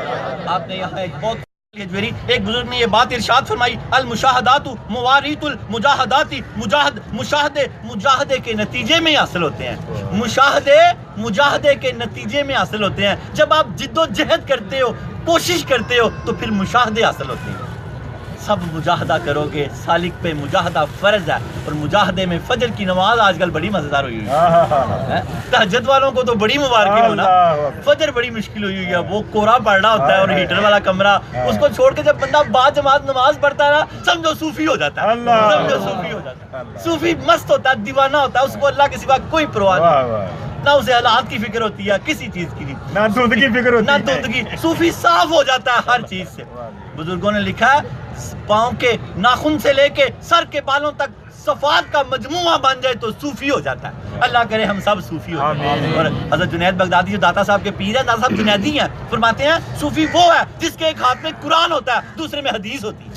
آپ نے یہاں ایک بہت ایک بزرگ نے یہ بات ارشاد فرمائی، المشاہدات مواریت المجاہداتی، مجاہدے کے نتیجے میں حاصل ہوتے ہیں، مجاہدے کے نتیجے میں حاصل ہوتے ہیں۔ جب آپ جد و جہد کرتے ہو کوشش کرتے ہو تو پھر مشاہدے حاصل ہوتے ہیں. سب مجاہدہ کرو گے, سالک پہ مجاہدہ فرض ہے. اور مجاہدے میں فجر کی نماز آج کل بڑی مزیدار ہوئی ہوئی ہے. تہجد والوں کو تو بڑی مبارکی ہونا, فجر بڑی مشکل ہوئی ہوئی ہے. وہ کوڑا پڑ رہا ہوتا ہے اور ہیٹر والا کمرہ, اس کو چھوڑ کے جب بندہ با جماعت نماز پڑھتا ہے نا, سمجھو صوفی ہو جاتا ہے. سمجھو صوفی ہو جاتا ہے. صوفی مست ہوتا ہے, دیوانہ ہوتا ہے, اس کو اللہ کے سوا کوئی پرواہ نہیں, نہ اسے حالات کی فکر ہوتی ہے, کسی چیز کی نہیں, نہ دودھ کی فکر ہوتی ہے, نہ دودھ کی. صوفی صاف ہو جاتا ہے ہر چیز سے. بزرگوں نے لکھا ہے پاؤں کے ناخن سے لے کے سر کے بالوں تک صفات کا مجموعہ بن جائے تو صوفی ہو جاتا ہے. اللہ کرے ہم سب صوفی ہو جائیں. اور حضرت جنید بغدادی جو داتا صاحب کے پیر ہیں, داتا صاحب جنیدی ہیں, فرماتے ہیں صوفی وہ ہے جس کے ایک ہاتھ میں قرآن ہوتا ہے, دوسرے میں حدیث ہوتی ہے.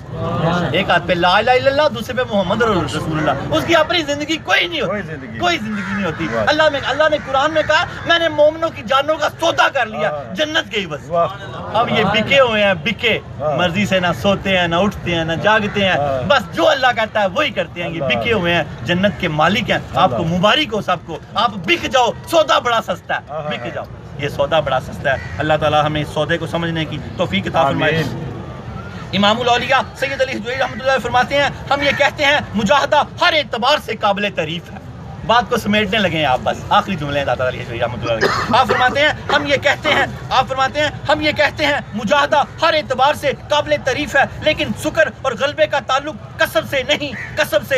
ایک ہاتھ پہ لا الہ الا اللہ, دوسرے پہ محمد رسول اللہ. اس کی اپنی زندگی کوئی نہیں ہوتی, کوئی زندگی نہیں ہوتی. اللہ نے قرآن میں کہا میں نے مومنوں کی جانوں کا سودا کر لیا, جنت گئی بس. اب یہ بکے ہوئے ہیں, بکے, مرضی سے نہ سوتے ہیں, نہ اٹھتے ہیں, نہ جاگتے ہیں, بس جو اللہ کہتا ہے وہی کرتے ہیں. یہ بکے ہوئے ہیں, جنت کے مالک ہیں. آپ کو مبارک ہو سب کو, آپ بک جاؤ, سودا بڑا سستا ہے, بک جاؤ, یہ سودا بڑا سستا ہے. اللہ تعالی ہمیں اس سودے کو سمجھنے کی توفیق عطا فرمائے. امام الاولیاء سید علی حجویری رحمۃ اللہ فرماتے ہیں ہم یہ کہتے ہیں مجاہدہ ہر اعتبار سے قابل تعریف ہے. بات کو سمیٹنے لگے ہیں آپ, بس آخری جملے ہیں داتا علی حجویری رحمۃ اللہ علیہ. آپ فرماتے ہیں ہم یہ کہتے ہیں مجاہدہ ہر اعتبار سے قابل تعریف ہے, لیکن سکر اور غلبے کا تعلق کسب سے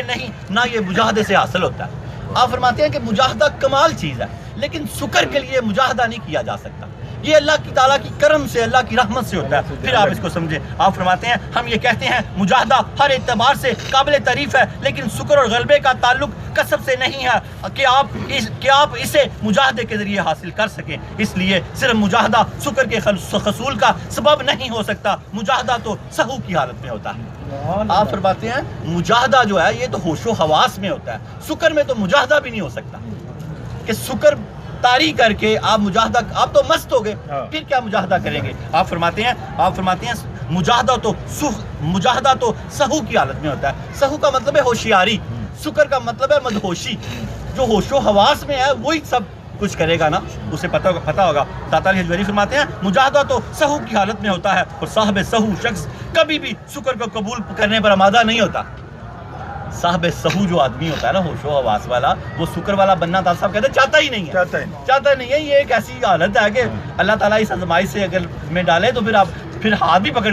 نہیں, نہ یہ مجاہدے سے حاصل ہوتا ہے. آپ فرماتے ہیں کہ مجاہدہ کمال چیز ہے, لیکن سکر کے لیے مجاہدہ نہیں کیا جا سکتا. یہ اللہ کی تعالیٰ کی کرم سے, اللہ کی رحمت سے ہوتا ہے. پھر آپ اس کو سمجھیں. آپ فرماتے ہیں ہم یہ کہتے ہیں مجاہدہ ہر اعتبار سے قابل تعریف ہے, لیکن سکر اور غلبے کا تعلق کسب سے نہیں ہے کہ آپ اسے مجاہدے کے ذریعے حاصل کر سکیں. اس لیے صرف مجاہدہ سکر کے حصول کا سبب نہیں ہو سکتا, مجاہدہ تو سہو کی حالت میں ہوتا ہے. آپ فرماتے ہیں مجاہدہ جو ہے یہ تو ہوش و حواس میں ہوتا ہے, سکر میں تو مجاہدہ بھی نہیں ہو سکتا. کہ سکر طاری کر کے آپ مجاہدہ, آپ تو مست ہو گئے, پھر کیا مجاہدہ کریں گے. آپ فرماتے ہیں مجاہدہ تو سہو کی حالت میں ہوتا ہے. سہو کا مطلب ہے ہوشیاری, سکر کا مطلب ہے مدہوشی. جو ہوش و حواس میں ہے وہی سب کچھ کرے گا نا, اسے پتہ ہوگا. داتا علی حجویری فرماتے ہیں مجاہدہ تو سہو کی حالت میں ہوتا ہے, اور صاحب سہو شخص کبھی بھی سکر کو قبول کرنے پر آمادہ نہیں ہوتا. صاحب سہو جو آدمی ہوتا ہے نا, ہوش و حواس والا, وہ سکر والا بننا داتا صاحب کہتے ہیں چاہتا ہی نہیں ہے. یہ ایک ایسی حالت ہے کہ اللہ تعالیٰ اس آزمائش سے اگر میں ڈالے تو پھر ہاتھ بھی پکڑ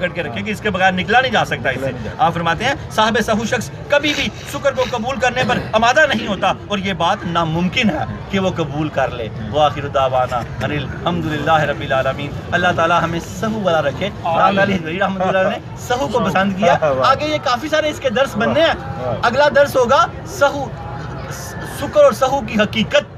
کے رکھے کہ اس کے بغیر نکلا نہیں جا سکتا اس سے. آپ فرماتے ہیں صاحب سہو شخص کبھی بھی سکر کو قبول کرنے پر آمادہ نہیں ہوتا, اور یہ بات ناممکن ہے کہ وہ قبول کر لے. وآخر دعوانا ان الحمدللہ رب العالمین. اللہ تعالیٰ ہمیں سہو والا رکھے. داتا علی حجویری رحمۃ اللہ علیہ نے سہو کو پسند کیا. آگے یہ کافی سارے اس کے درس بننے ہیں. اگلا درس ہوگا سکر اور سہو کی حقیقت.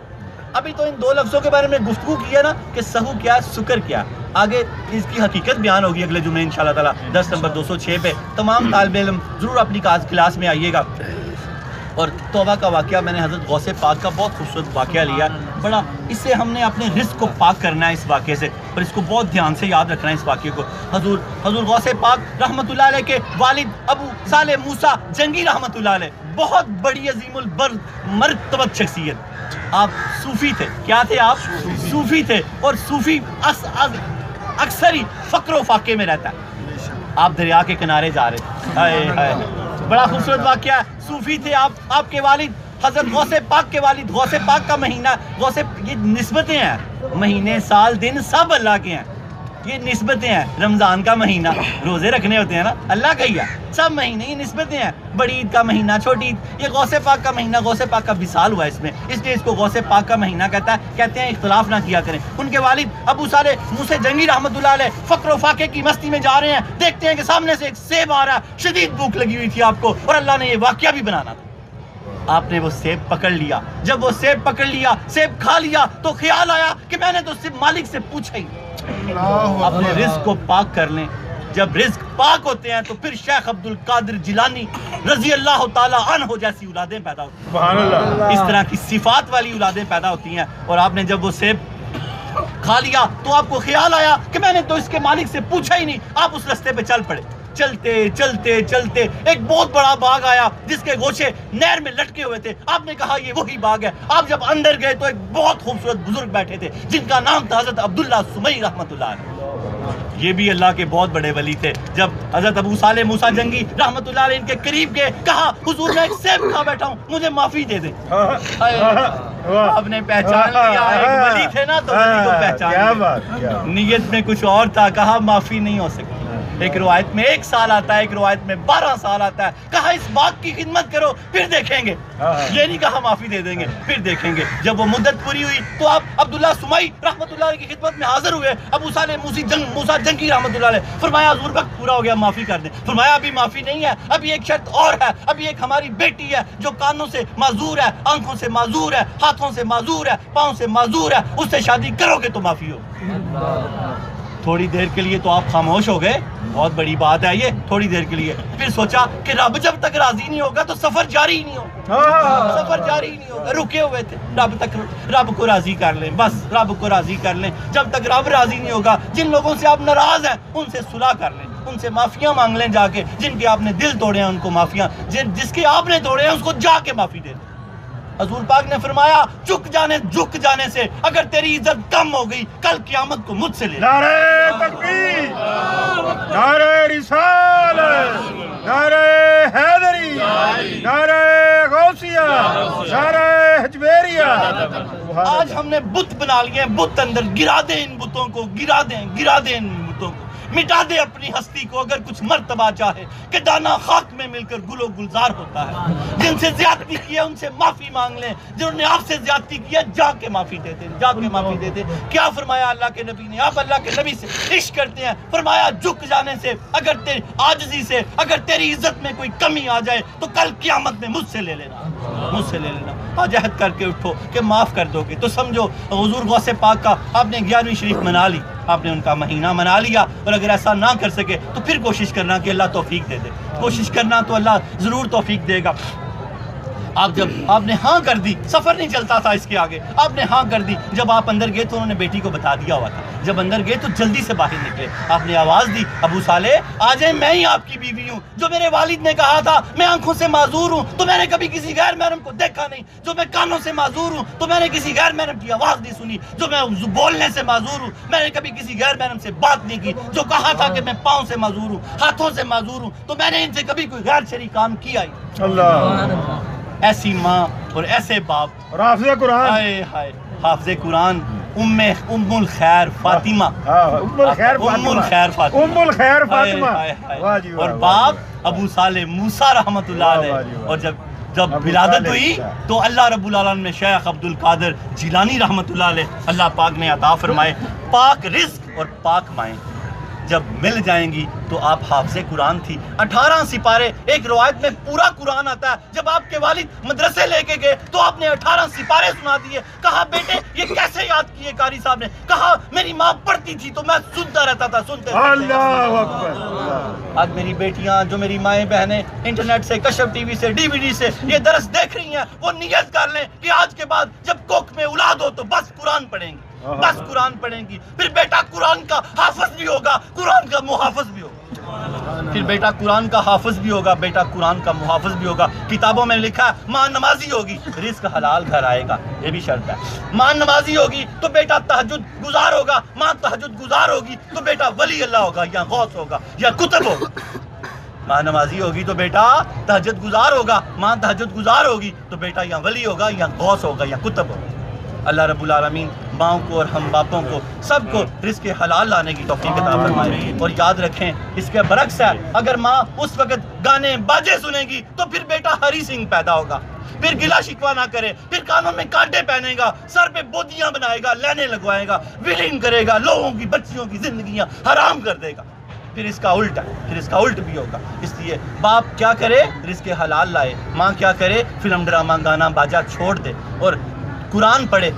ابھی تو ان دو لفظوں کے بارے میں گفتگو کی ہے نا کہ سہو کیا ہے, سکر کیا ہے. آگے اس کی حقیقت بیان ہوگی اگلے جمعے انشاءاللہ تعالیٰ. درس نمبر 206 پہ تمام طالب علم ضرور اپنی کلاس میں آئیے گا. اور توبہ کا واقعہ میں نے حضرت غوث پاک کا بہت خوبصورت واقعہ لیا, بڑا اس سے ہم نے اپنے رزق کو پاک کرنا ہے اس واقعے سے, اور اس کو بہت دھیان سے یاد رکھنا ہے اس واقعے کو. حضور غوث پاک رحمۃ اللہ علیہ کے والد ابو صالح موسیٰ جنگی رحمۃ اللہ علیہ, بہت بڑی عظیم المرتبت شخصیت. آپ صوفی تھے. کیا تھے آپ؟ صوفی تھے. اور صوفی اکثر ہی فقر و فاقے میں رہتا ہے. آپ دریا کے کنارے جا رہے, بڑا خوبصورت واقعہ ہے. صوفی تھے آپ کے والد حضرت غوث پاک کے والد. غوث پاک کا مہینہ, یہ نسبتیں ہیں, مہینے سال دن سب اللہ کے ہیں, یہ نسبتیں ہیں. رمضان کا مہینہ روزے رکھنے ہوتے ہیں نا, اللہ کا ہی ہے. سب مہینے یہ نسبتیں ہیں. بڑی عید کا مہینہ, چھوٹی عید, یہ غوث پاک کا مہینہ. غوث پاک کا وصال ہوا اس میں, اس لیے اس کو غوث پاک کا مہینہ کہتے ہیں. اختلاف نہ کیا کریں. ان کے والد ابو صالح موسیٰ جنگی رحمۃ اللہ علیہ فقر و فاقے کی مستی میں جا رہے ہیں. دیکھتے ہیں کہ سامنے سے ایک سیب آ رہا ہے. شدید بھوک لگی ہوئی تھی آپ کو, اور اللہ نے یہ واقعہ بھی بنانا تھا. آپ نے وہ سیب پکڑ لیا. جب وہ سیب پکڑ لیا, سیب کھا لیا, تو خیال آیا کہ میں نے تو صرف مالک سے پوچھا ہی. اپنے رزق کو پاک کر لیں. جب رزق پاک ہوتے ہیں تو پھر شیخ عبد القادر جیلانی رضی اللہ تعالی عنہ جیسی اولادیں پیدا ہوتی ہیں. سبحان اللہ. اس طرح کی صفات والی اولادیں پیدا ہوتی ہیں. اور آپ نے جب وہ سیب کھا لیا تو آپ کو خیال آیا کہ میں نے تو اس کے مالک سے پوچھا ہی نہیں. آپ اس رستے پہ چل پڑے. چلتے چلتے چلتے ایک بہت بڑا باغ آیا جس کے گوشے نہر میں لٹکے ہوئے تھے. آپ نے کہا یہ وہی باغ ہے. آپ جب اندر گئے تو ایک بہت خوبصورت بزرگ بیٹھے تھے جن کا نام تھا حضرت عبداللہ سمی رحمۃ اللہ علیہ. یہ بھی اللہ کے بہت بڑے ولی تھے. جب حضرت ابو صالح موسیٰ جنگی رحمۃ اللہ علیہ ان کے قریب گئے, کہا حضور میں ایک سیب کھا بیٹھا ہوں, مجھے معافی دے دیں. آپ نے پہچان لیا, ایک ولی تھے نا تو ولی کو پہچان لیا. نیت میں کچھ اور تھا, کہا معافی نہیں ہو سکتی. ایک روایت میں 1 سال آتا ہے, ایک روایت میں 12 سال آتا ہے. کہا اس باغ کی خدمت کرو پھر دیکھیں گے. یہ نہیں کہا معافی دے دیں گے, پھر دیکھیں گے. جب وہ مدت پوری ہوئی تو آپ عبداللہ سمی رحمۃ اللہ علیہ کی خدمت میں حاضر ہوئے. ابو صالح موسیٰ جنگی رحمۃ اللہ علیہ. فرمایا حضور وقت پورا ہو گیا, معافی کر دیں. فرمایا ابھی معافی نہیں ہے, ابھی ایک شرط اور ہے. ابھی ایک ہماری بیٹی ہے جو کانوں سے معذور ہے, آنکھوں سے معذور ہے, ہاتھوں سے معذور ہے, پاؤں سے معذور ہے. اس سے شادی کرو گے تو معافی ہو. تھوڑی دیر کے لیے تو آپ خاموش ہو گئے, بہت بڑی بات ہے یہ. تھوڑی دیر کے لیے پھر سوچا کہ رب جب تک راضی نہیں ہوگا تو سفر جاری ہی نہیں ہوگا. سفر جاری ہی نہیں ہوگا. رکے ہوئے تھے, رب کو راضی کر لیں, بس رب کو راضی کر لیں. جب تک رب راضی نہیں ہوگا, جن لوگوں سے آپ ناراض ہیں ان سے صلح کر لیں, ان سے معافیاں مانگ لیں جا کے. جن کے آپ نے دل توڑے ہیں ان کو معافیاں, جس کے آپ نے توڑے ہیں اس کو جا کے معافی دے دیں. حضور پاک نے فرمایا جھک جانے سے اگر تیری عزت کم ہو گئی, کل قیامت کو مجھ سے لے. نعرہ تکبیر, نعرہ رسالت, نعرہ حیدری, نعرہ غوثیہ, نعرہ حجویریہ. آج ہم نے بت بنا لیے ہیں, بت اندر گرا دیں ان بتوں کو, گرا دیں ان بتوں کو, مٹا دے اپنی ہستی کو. اگر کچھ مرتبہ چاہے کہ دانا خاک میں مل کر گل و گلزار ہوتا ہے. جن سے زیادتی کی ہے ان سے معافی مانگ لیں, جنہوں نے آپ سے زیادتی کی ہے جا کے معافی دیتے, جا کے معافی دیتے. کیا فرمایا اللہ کے نبی نے؟ آپ اللہ کے نبی سے عشق کرتے ہیں. فرمایا جھک جانے سے, اگر تیری عاجزی سے اگر تیری عزت میں کوئی کمی آ جائے تو کل قیامت میں مجھ سے لے لینا, مجھ سے لے لینا. آج عہد کر کے اٹھو کہ معاف کر دو گے تو سمجھو حضور غوث پاک کا آپ نے 11ویں شریف منا لی, آپ نے ان کا مہینہ منا لیا. اور اگر ایسا نہ کر سکے تو پھر کوشش کرنا کہ اللہ توفیق دے دے, کوشش کرنا تو اللہ ضرور توفیق دے گا. آپ نے ہاں کر دی, سفر نہیں چلتا تھا اس کے آگے, آپ نے ہاں کر دی. جب آپ اندر گئے تو انہوں نے بیٹی کو بتا دیا ہوا تھا. جب اندر گئے تو جلدی سے باہر نکلے. آپ نے آواز دی, ابو صالح آ جائیں, میں ہی آپ کی بیوی ہوں. جو میرے والد نے کہا تھا میں آنکھوں سے معذور ہوں تو میں نے کبھی کسی غیر محرم کو دیکھا نہیں. جو میں کانوں سے معذور ہوں تو میں نے کسی غیر محرم کی آواز نہیں سنی. جو میں بولنے سے معذور ہوں میں نے کبھی کسی غیر محرم سے بات نہیں کی. جو کہا تھا کہ میں پاؤں سے معذور ہوں, ہاتھوں سے معذور ہوں, تو میں نے ان سے کبھی کوئی غیر شرعی کام کیا ہی. اللہ, ایسی ماں اور ایسے باپ, اور حافظ قرآن, ہائے ہائے حافظ قرآن, ام الخیر فاطمہ, ام الخیر فاطمہ, ام الخیر فاطمہ. اور باپ ابو صالح موسیٰ رحمۃ اللہ علیہ. اور جب ولادت ہوئی تو اللہ رب العالمین نے شیخ عبد القادر جیلانی رحمۃ اللہ علیہ اللہ پاک نے عطا فرمائے پاک رزق اور پاک مائیں. جب مل جائیں گی تو آپ حافظ قرآن تھی. 18 سپارے, ایک روایت میں پورا قرآن آتا ہے. جب آپ کے والد مدرسے لے کے گئے تو آپ نے 18 سپارے سنا دیے. کہا بیٹے یہ کیسے یاد کیے؟ قاری صاحب نے کہا میری ماں پڑھتی تھی تو میں سنتا رہتا تھا, سنتے. اللہ اکبر. آج میری بیٹیاں, جو میری مائیں بہنیں انٹرنیٹ سے, کشف ٹی وی سے, DVD سے یہ درس دیکھ رہی ہیں, وہ نیت کر لیں کہ آج کے بعد جب کوکھ میں اولاد ہو تو بس قرآن پڑھیں گی, بس قرآن پڑھیں گی. پھر بیٹا قرآن کا حافظ بھی ہوگا, قرآن کا محافظ بھی ہوگا. پھر بیٹا قرآن کا حافظ بھی ہوگا, بیٹا قرآن کا محافظ بھی ہوگا. کتابوں میں لکھا ہے ماں نمازی ہوگی رزق حلال گھر آئے گا, یہ بھی شرط ہے. ماں نمازی ہوگی تو بیٹا تہجد گزار ہوگا, ماں تہجد گزار ہوگی تو بیٹا ولی اللہ ہوگا یا غوث ہوگا یا کتب ہوگا. ماں نمازی ہوگی تو بیٹا تہجد گزار ہوگا, ماں تہجد گزار ہوگی تو بیٹا یا ولی ہوگا یا غوث ہوگا یا کتب ہوگا. اللہ رب العالمین ماؤں کو اور ہم باپوں کو سب کو رزق حلال لانے کی توفیق عطا فرمائے. اور یاد رکھیں اس کے برعکس ہے, اگر ماں اس وقت گانے باجے سنے گی تو پھر بیٹا ہری سنگھ پیدا ہوگا, پھر گلا شکوا نہ کرے, پھر کانوں میں کانٹے پہنے گا, سر پہ بودیاں بنائے گا, لینے لگوائے گا, ویلنگ کرے گا, لوگوں کی بچیوں کی زندگیاں حرام کر دے گا. پھر اس کا الٹ ہے, پھر اس کا الٹ بھی ہوگا. اس لیے باپ کیا کرے, رزق حلال لائے. ماں کیا کرے, فلم ڈرامہ گانا باجا چھوڑ دے اور قرآن پڑھے.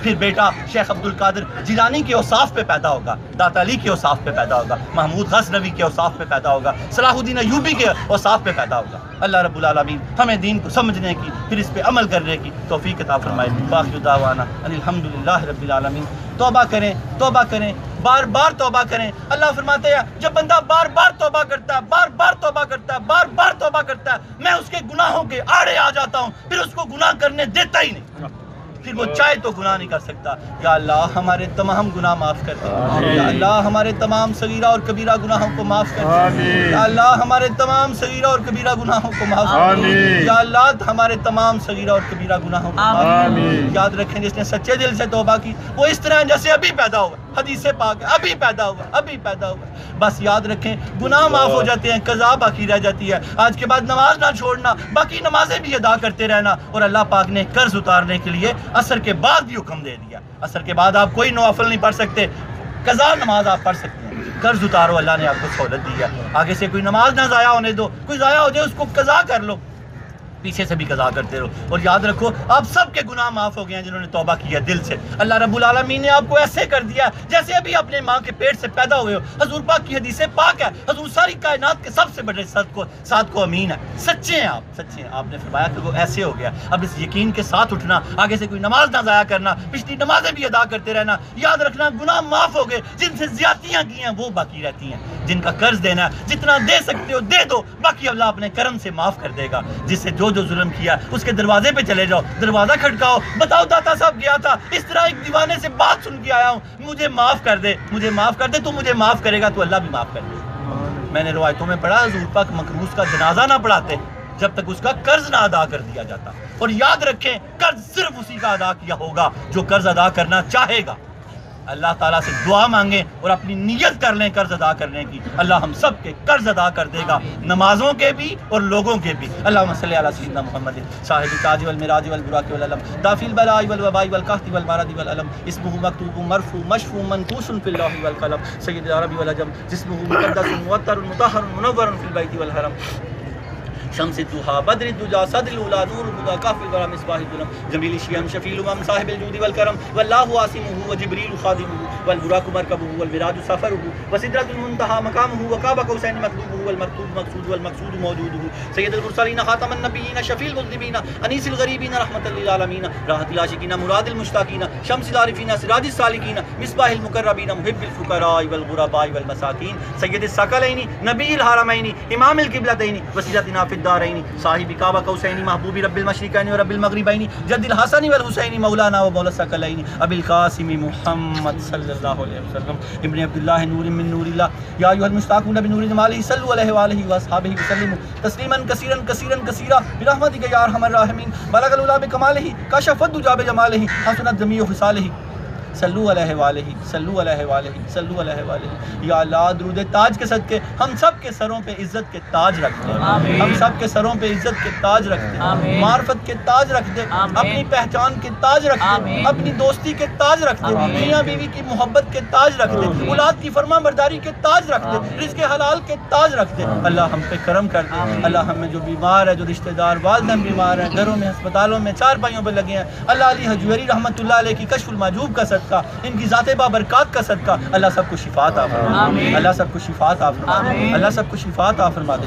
پھر بیٹا شیخ عبد القادر جیلانی کے اوصاف پہ پیدا ہوگا, داتا علی کے اوصاف پہ پیدا ہوگا, محمود غزنوی کے اوصاف پہ پیدا ہوگا, صلاح الدین ایوبی کے اوصاف پہ پیدا ہوگا. اللہ رب العالمین ہمیں دین کو سمجھنے کی, پھر اس پہ عمل کرنے کی توفیق عطا فرمائے. باقی دعوانا ان الحمدللہ رب العالمین. توبہ کریں, بار بار توبہ کریں. اللہ فرماتے ہیں جب بندہ بار بار توبہ کرتا ہے، بار بار توبہ کرتا ہے، بار بار توبہ کرتا ہے، میں اس کے گناہوں کے آڑے آ جاتا ہوں، پھر اس کو گناہ کرنے دیتا ہی نہیں، پھر وہ چاہے تو گناہ نہیں کر سکتا. یا اللہ ہمارے تمام گناہ معاف کر دے. یا اللہ ہمارے تمام صغیرہ اور کبیرہ گناہوں کو معاف کر دے. یا اللہ ہمارے تمام صغیرہ اور کبیرہ گناہوں کو معاف کر دے. یا اللہ ہمارے تمام صغیرہ اور کبیرہ گناہوں کو معاف کر دے. یاد رکھیں جس نے سچے دل سے توبہ کی وہ اس طرح جیسے ابھی پیدا ہوا. حدیث پاک ہے ابھی پیدا ہوا، ابھی پیدا ہوا. بس یاد رکھیں گناہ معاف ہو جاتے ہیں، قضا باقی رہ جاتی ہے. آج کے بعد نماز نہ چھوڑنا، باقی نمازیں بھی ادا کرتے رہنا. اور اللہ پاک نے قرض اتارنے کے لیے عصر کے بعد بھی حکم دے دیا. عصر کے بعد آپ کوئی نوافل نہیں پڑھ سکتے، قضا نماز آپ پڑھ سکتے ہیں. قرض اتارو، اللہ نے آپ کو سہولت دی ہے. آگے سے کوئی نماز نہ ضائع ہونے دو، کوئی ضائع ہو جائے اس کو قضا کر لو، پیچھے سے بھی قضا کرتے رہو. اور یاد رکھو آپ سب کے گناہ معاف ہو گئے ہیں جنہوں نے توبہ کیا دل سے. اللہ رب العالمین نے آپ کو ایسے کر دیا جیسے ابھی اپنے ماں کے پیٹ سے پیدا ہوئے ہو. حضور پاک کی حدیث پاک ہے، حضور ساری کائنات کے سب سے بڑے ساتھ کو امین ہے. سچے ہیں آپ، سچے ہیں. آپ نے فرمایا کہ وہ ایسے ہو گیا. اب اس یقین کے ساتھ اٹھنا، آگے سے کوئی نماز نہ ضائع کرنا، پچھلی نمازیں بھی ادا کرتے رہنا. یاد رکھنا گناہ معاف ہو گئے، جن سے زیادتیاں کی ہیں وہ باقی رہتی ہیں. جن کا قرض دینا ہے جتنا دے سکتے ہو دے دو، باقی اللہ اپنے کرم سے معاف کر دے گا. جس سے جو ظلم کیا اس کے دروازے پہ چلے جاؤ، دروازہ کھٹکاؤ، بتاؤ داتا صاحب گیا تھا اس طرح ایک دیوانے سے بات سن کے آیا ہوں، مجھے معاف کر دے، مجھے معاف کر دے. تو مجھے معاف کرے گا تو اللہ بھی معاف کر دے. میں نے روایتوں میں پڑھا حضور پاک مقروض کا جنازہ نہ پڑھاتے جب تک اس کا قرض نہ ادا کر دیا جاتا. اور یاد رکھیں قرض صرف اسی کا ادا کیا ہوگا جو قرض ادا کرنا چاہے گا. اللہ تعالیٰ سے دعا مانگیں اور اپنی نیت کر لیں قرض ادا کرنے کی. اللہ ہم سب کے قرض ادا کر دے گا، نمازوں کے بھی اور لوگوں کے بھی. اللہم صلی علی سیدنا محمد صاحب التاج والمراج والبراق والعلم دافی البلاء والوباء والقحط والمرض والالم اسمه مکتوب مرفوع مشفوع منقوش فی اللوح والقلم سید العرب والعجم جسمه مقدس موتر مطہر منور فی البیت والحرم شمس الضحى بدر الدجى صدر الاولى نور الهدى كافي الورى مصباح الظلم جميل الشيم شفيع الامم صاحب الجود والكرم والله عاصمه وجبريل خادمه والبراق مركبه والمراج سفره وسدرة المنتهى مقامه وقاب قوسين مطلوبه والمكتوب مقصود والمقصود موجوده سيد المرسلين خاتم النبيين شفيع المذنبين انيس الغريبين رحمة للعالمين راحة العاشقين مراد المشتاقين شمس العارفين سراج السالكين مصباح المقربين محب الفقراء والغرباء والمساكين سيد الثقلين نبي الحرمين امام القبلتين وسيلتنا في الدارين صاحب کعبہ قوسین محبوب رب المشرقین و رب المغربین جد الحسن والحسین مولانا و مولا الثقلین ابی القاسم محمد صلی اللہ علیہ وسلم ابن عبداللہ نور من نور اللہ یا ایھا المشتاقون بنور جمالہ صلوا علیہ وآلہ واصحابہ وسلم تسلیما کثیرا کثیرا کثیرا برحمتک یا ارحم الراحمین بلغ العلا بکمالہ کشف الدجى بجمالہ حسنت جمیع خصالہ صلو علیہ وآلہ صلو علیہ وآلہ صلو علیہ وآلہ. یا اللہ درود تاج کے صدقے ہم سب کے سروں پہ عزت کے تاج رکھ دے. ہم سب کے سروں پہ عزت کے تاج رکھ دے، معرفت کے تاج رکھ دے، اپنی پہچان کے تاج رکھ دے، اپنی دوستی کے تاج رکھ دے، میاں بیوی کی محبت کے تاج رکھ دے، اولاد کی فرما برداری کے تاج رکھ دے، رزق حلال کے تاج رکھ دے. اللہ ہم پہ کرم کر دے. اللہ ہم میں جو بیمار ہے، جو رشتہ دار والدین بیمار ہیں، گھروں میں ہسپتالوں میں چار پائیوں پہ لگے ہیں، اللہ علی حجویری رحمۃ اللہ علیہ کی کشف المحجوب کا صدقہ، ان کی ذات بابرکات کا صدقہ اللہ سب کو شفا عطا فرما دے. اللہ سب کو شفا عطا فرما دے. اللہ سب کو شفا عطا فرما دے.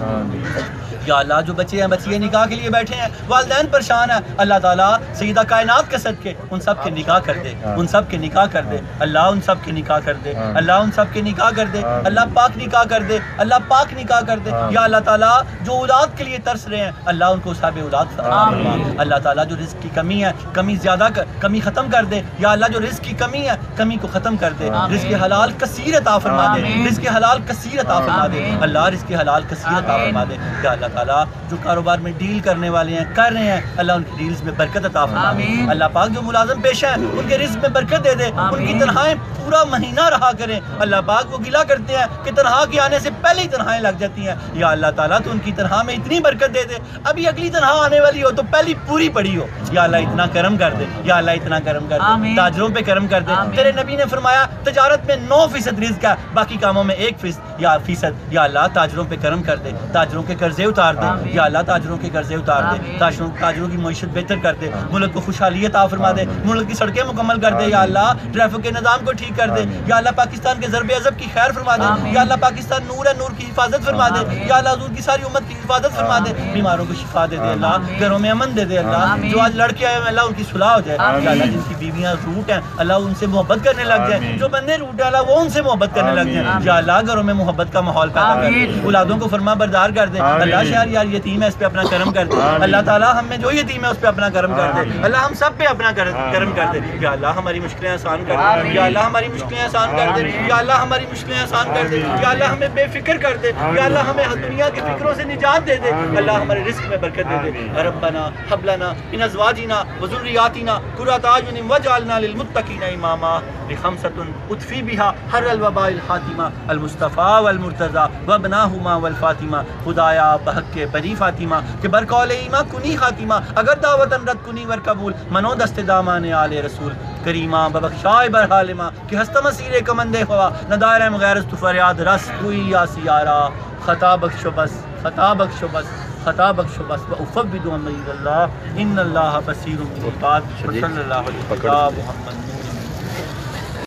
یا اللہ جو بچے ہیں بچیاں نکاح کے لیے بیٹھے ہیں، والدین پریشان ہیں، اللہ تعالیٰ سیدہ کائنات کے صدقے ان سب کے نکاح کر دے، ان سب کے نکاح کر دے. اللہ ان سب کے نکاح کر دے، اللہ ان سب کے نکاح کر دے. اللہ پاک نکاح کر دے، اللہ پاک نکاح کر دے. یا اللہ تعالیٰ جو اولاد کے لیے ترس رہے ہیں، اللہ ان کو صاحب اولاد فرما. اللہ تعالیٰ جو رزق کی کمی ہے، کمی زیادہ کمی ختم کر دے. یا اللہ جو رزق کی کمی ہے، کمی کو ختم کر دے. رزق حلال کثیر عطا فرما دے، رزق حلال کثیر عطا فرما دے. اللہ رزق حلال کثیر عطا فرما دے. یا اللہ تعالیٰ جو کاروبار میں ڈیل کرنے والے ہیں، کر رہے ہیں، اللہ ان کی ڈیلز میں برکت عطا فرما دے. اللہ پاک جو ملازم پیشہ ہیں ان کے رزق میں برکت دے دے، ان کی تنخواہیں پورا مہینہ رہا کریں. اللہ پاک وہ گلا کرتے ہیں کہ تنخواہ کے آنے سے پہلے ہی تنخواہیں لگ جاتی ہیں. یا اللہ تعالیٰ تو ان کی تنخواہ میں اتنی برکت دے دے، ابھی اگلی تنخواہ آنے والی ہو تو پہلی پوری پڑی ہو. یا اللہ اتنا کرم کر دے، یا اللہ اتنا کرم کر دے. تاجروں پہ کرم کر دے. تیرے نبی نے فرمایا تجارت میں 9% رزق ہے، باقی کاموں میں 1% یا اللہ تاجروں پہ کرم کر دے، تاجروں کے قرضے اتار دے. یا اللہ تاجروں کے قرضے اتار دے، تاجروں کی معیشت بہتر کر دے، ملک کو خوشحالی عطا فرما دے، ملک کی سڑکیں مکمل کر دے. یا اللہ ٹریفک کے نظام کو ٹھیک کر دے. یا اللہ پاکستان کے ضرب عضب کی خیر فرما دے. یا اللہ پاکستان نور ہے، نور کی حفاظت فرما دے. یا اللہ حضور کی ساری امت کی حفاظت فرما دے. بیماروں کو شفا دے دے اللہ، گھروں میں امن دے دے اللہ. جو آج لڑکے آئے ہیں اللہ ان کی صلاح ہو جائے. یا اللہ جن کی بیویاں روٹ ہیں اللہ ان سے محبت کرنے لگ جائیں، جو بندے روٹ ڈالا وہ ان سے محبت کرنے لگ جائیں. یا اللہ گھروں میں محبت کا ماحول پیدا کر، اولادوں کو فرما بردار کر دے. اللہ شہر یار یتیم ہے اس پہ اپنا کرم کر دے. اللہ تعالیٰ ہم میں جو یتیم ہے اس پہ اپنا کرم کر دے. اللہ ہم سب پہ اپنا کرم کر دے. یا اللہ ہماری مشکلیں آسان کر دے. یا اللہ ہماری مشکلیں آسان کر دے. یا اللہ ہماری مشکلیں آسان کر دے. یا اللہ ہمیں بے فکر کر دے. یا اللہ ہمیں دنیا کی فکروں سے نجات دے دے. اللہ ہمارے رزق میں برکت دے دے. ربنا هب لنا من ازواجنا وذرياتنا قرة اعين واجعلنا للمتقين اماما. بخمسة اطفي بها حر الوباء الحاتمة المصطفى والمرتضى وابناهما والفاطمة. خدایا بحق کے بری فاطمہ کہ برقول ایمہ کنی خاتمہ، اگر دعوتن رد کنی ور قبول منو دست دامان آل رسول کریمہ ببخشائے برحالمہ کہ ہست مسیر کمندے ہوا نہ دائرہ مغیر است فریاد رس کوئی یا سیارہ. خطا بخشو بس، خطا بخشو بس، خطا بخشو بس. وافوض امری اللہ ان اللہ بصیر بالعباد. صلی اللہ علیہ وسلم محمد.